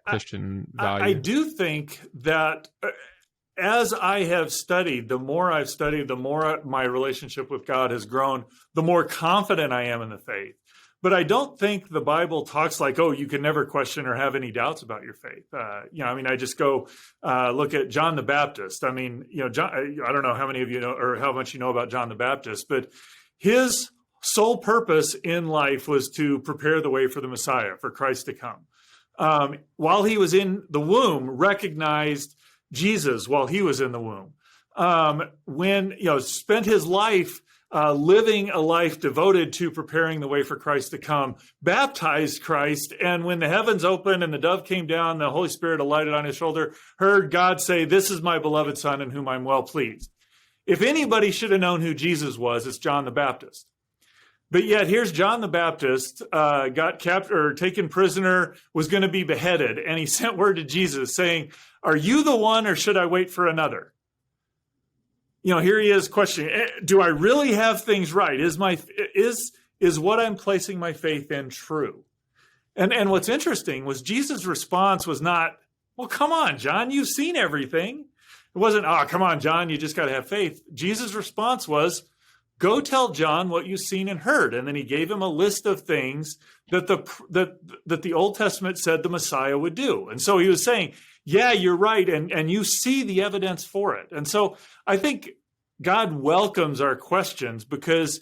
Christian value? I do think that as I have studied, the more I've studied, the more my relationship with God has grown, the more confident I am in the faith. But I don't think the Bible talks like, oh, you can never question or have any doubts about your faith. I just go look at John the Baptist. John, I don't know how many of you know or how much you know about John the Baptist, but his sole purpose in life was to prepare the way for the Messiah, for Christ to come. While he was in the womb, recognized Jesus while he was in the womb. Spent his life living a life devoted to preparing the way for Christ to come, baptized Christ, and when the heavens opened and the dove came down, the Holy Spirit alighted on his shoulder, heard God say, "This is my beloved Son in whom I'm well pleased." If anybody should have known who Jesus was, it's John the Baptist. But yet here's John the Baptist, got captured or taken prisoner, was going to be beheaded, and he sent word to Jesus saying, "Are you the one or should I wait for another?" Here he is questioning, do I really have things right? Is what I'm placing my faith in true? And what's interesting was Jesus' response was not, well, come on, John, you've seen everything. It wasn't, oh, come on, John, you just got to have faith. Jesus' response was, go tell John what you've seen and heard. And then he gave him a list of things that the Old Testament said the Messiah would do. And so he was saying, yeah, you're right. And you see the evidence for it. And so I think God welcomes our questions because,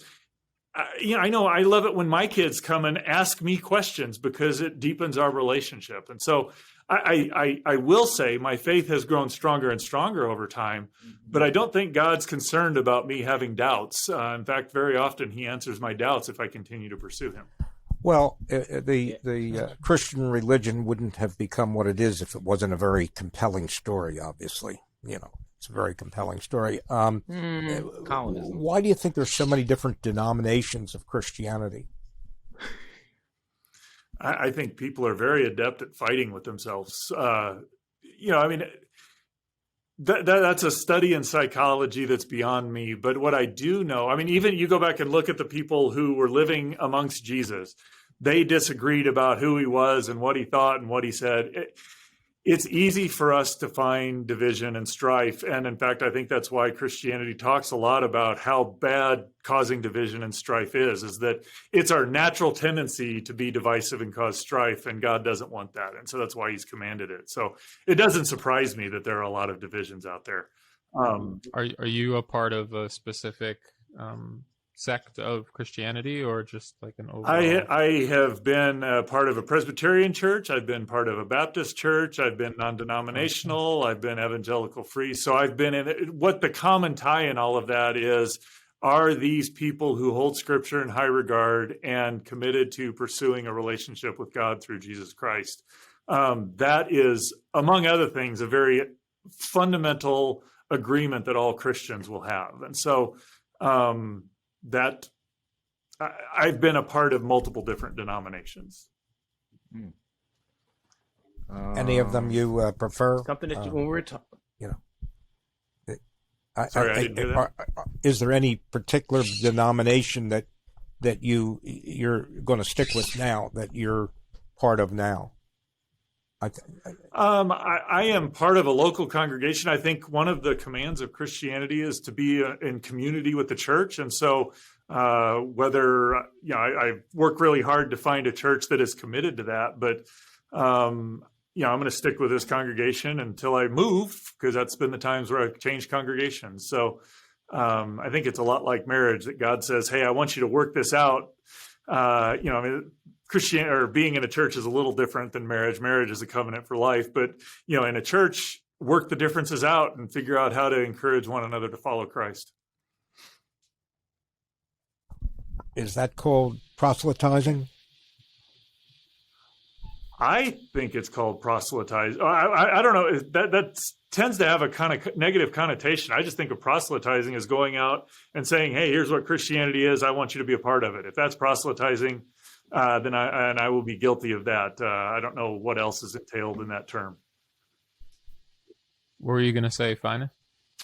I know I love it when my kids come and ask me questions because it deepens our relationship. And so I will say my faith has grown stronger and stronger over time, but I don't think God's concerned about me having doubts. In fact, very often he answers my doubts if I continue to pursue him. Well, the Christian religion wouldn't have become what it is if it wasn't a very compelling story, obviously. It's a very compelling story. Colonialism. Why do you think there's so many different denominations of Christianity? I think people are very adept at fighting with themselves. That's a study in psychology that's beyond me. But what I do know, even you go back and look at the people who were living amongst Jesus, they disagreed about who he was and what he thought and what he said. It's easy for us to find division and strife. And in fact, I think that's why Christianity talks a lot about how bad causing division and strife is that it's our natural tendency to be divisive and cause strife, and God doesn't want that. And so that's why he's commanded it. So it doesn't surprise me that there are a lot of divisions out there. Are you a part of a specific sect of Christianity or just like an overall? I have been a part of a Presbyterian church. I've been part of a Baptist church. I've been non-denominational. I've been evangelical free. So I've been in it. What the common tie in all of that is, are these people who hold Scripture in high regard and committed to pursuing a relationship with God through Jesus Christ. That is, among other things, a very fundamental agreement that all Christians will have. And so that I've been a part of multiple different denominations. Any of them you prefer? Something that when we're talking, Sorry, I didn't hear that. Is there any particular denomination that you're going to stick with now, that you're part of now? I am part of a local congregation. I think one of the commands of Christianity is to be in community with the church. And so whether, I work really hard to find a church that is committed to that. But, I'm going to stick with this congregation until I move, because that's been the times where I've changed congregations. So I think it's a lot like marriage, that God says, hey, I want you to work this out. Christianity or being in a church is a little different than marriage. Marriage is a covenant for life, but in a church, work the differences out and figure out how to encourage one another to follow Christ. Is that called proselytizing? I think it's called proselytize. I don't know. That tends to have a kind of negative connotation. I just think of proselytizing as going out and saying, hey, here's what Christianity is. I want you to be a part of it. If that's proselytizing, then I will be guilty of that. I don't know what else is entailed in that term. What were you going to say, Phines?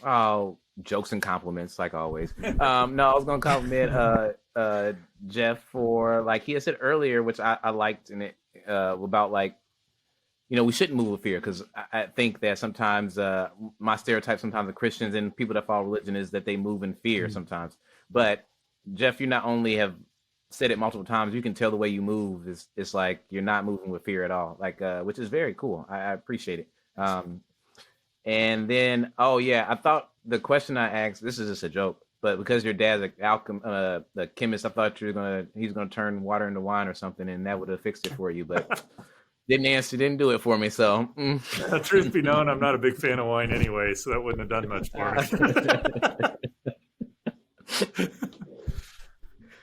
Oh, jokes and compliments, like always. No, I was going to compliment Jeff for, like he had said earlier, which I liked in it, about like, we shouldn't move with fear, because I think that sometimes my stereotype sometimes of Christians and people that follow religion is that they move in fear sometimes. But Jeff, you not only have said it multiple times, you can tell the way you move it's like you're not moving with fear at all, like which is very cool. I appreciate it. And then I thought the question I asked, this is just a joke, but because your dad's a chemist, I thought he's gonna turn water into wine or something, and that would have fixed it for you, but didn't do it for me. So truth be known, I'm not a big fan of wine anyway, so that wouldn't have done much for me.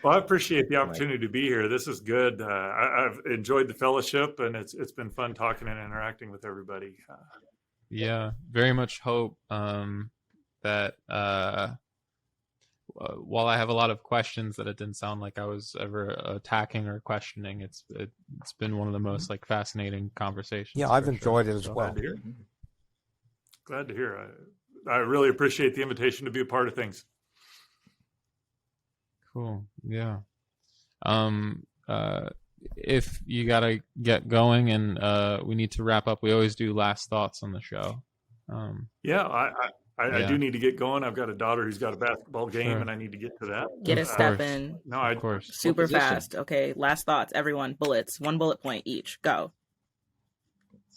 Well, I appreciate the opportunity to be here. This is good. I've enjoyed the fellowship, and it's been fun talking and interacting with everybody. Yeah, very much hope that while I have a lot of questions, that it didn't sound like I was ever attacking or questioning. It's been one of the most fascinating conversations. Yeah, I've enjoyed it as well. Glad to hear. I really appreciate the invitation to be a part of things. Cool. Yeah. If you gotta get going and we need to wrap up, we always do last thoughts on the show. I do need to get going. I've got a daughter who's got a basketball game, and I need to get to that. Get a step in. No, of course. Super fast. Okay, last thoughts. Everyone, bullets. 1 bullet point each. Go.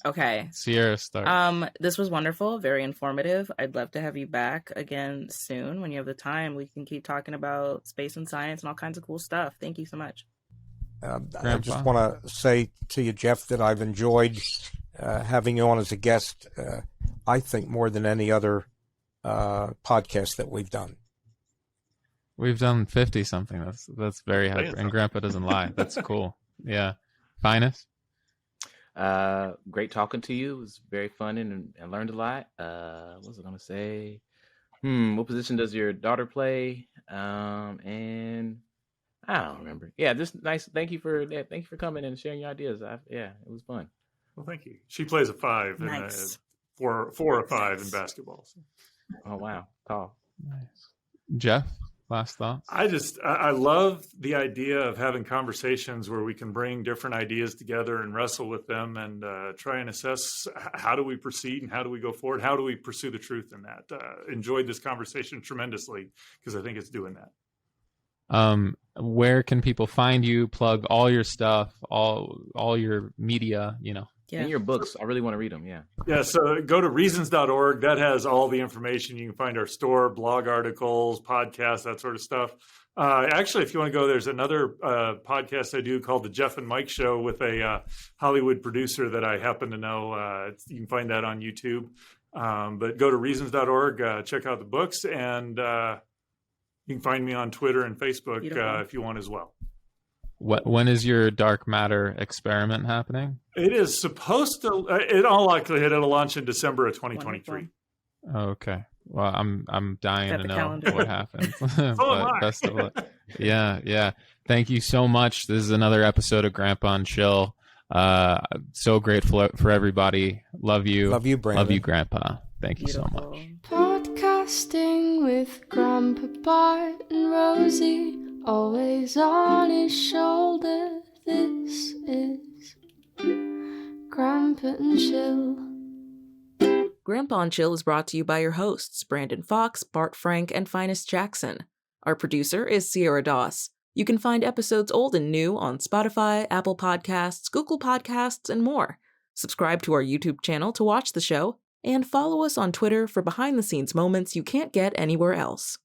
Okay. Sierra, start. This was wonderful, very informative. I'd love to have you back again soon. When you have the time, we can keep talking about space and science and all kinds of cool stuff. Thank you so much. I just want to say to you, Jeff, that I've enjoyed having you on as a guest. I think more than any other podcast that we've done. We've done 50 something. That's very high, and Grandpa doesn't lie. That's cool. Yeah. Phines? Great talking to you. It was very fun and learned a lot. What was I going to say? What position does your daughter play? And I don't remember. Yeah, just nice. Thank you for coming and sharing your ideas. It was fun. Well, thank you. She plays a 5 nice. and 4 or 5 in basketball. So. Oh wow, tall. Nice. Jeff, last thoughts? I love the idea of having conversations where we can bring different ideas together and wrestle with them and try and assess how do we proceed and how do we go forward? How do we pursue the truth in that? Enjoyed this conversation tremendously because I think it's doing that. Where can people find you? Plug all your stuff, all your media, Yeah. And your books. I really want to read them. Yeah. Yeah. So go to reasons.org. That has all the information. You can find our store, blog articles, podcasts, that sort of stuff. Actually, if you want to go, there's another podcast I do called the Jeff and Mike Show with a Hollywood producer that I happen to know. You can find that on YouTube. But go to reasons.org, check out the books, and you can find me on Twitter and Facebook if you want as well. When is your dark matter experiment happening? It is supposed to. In all likelihood, it'll launch in December of 2023. Okay. Well, I'm dying to know calendar. what happens. But best of luck. Yeah. Thank you so much. This is another episode of Grandpa and Chill. So grateful for everybody. Love you. Love you, Brandon. Love you, Grandpa. Thank you so Beautiful. much. Podcasting with Grandpa Bart and Rosie, always on his shoulder. This is Grandpa Grandpa and Chill. Grandpa and Chill is brought to you by your hosts, Brandon Fox, Bart Frank, and Phines Jackson. Our producer is Sierra Doss. You can find episodes old and new on Spotify, Apple Podcasts, Google Podcasts, and more. Subscribe to our YouTube channel to watch the show, and follow us on Twitter for behind-the-scenes moments you can't get anywhere else.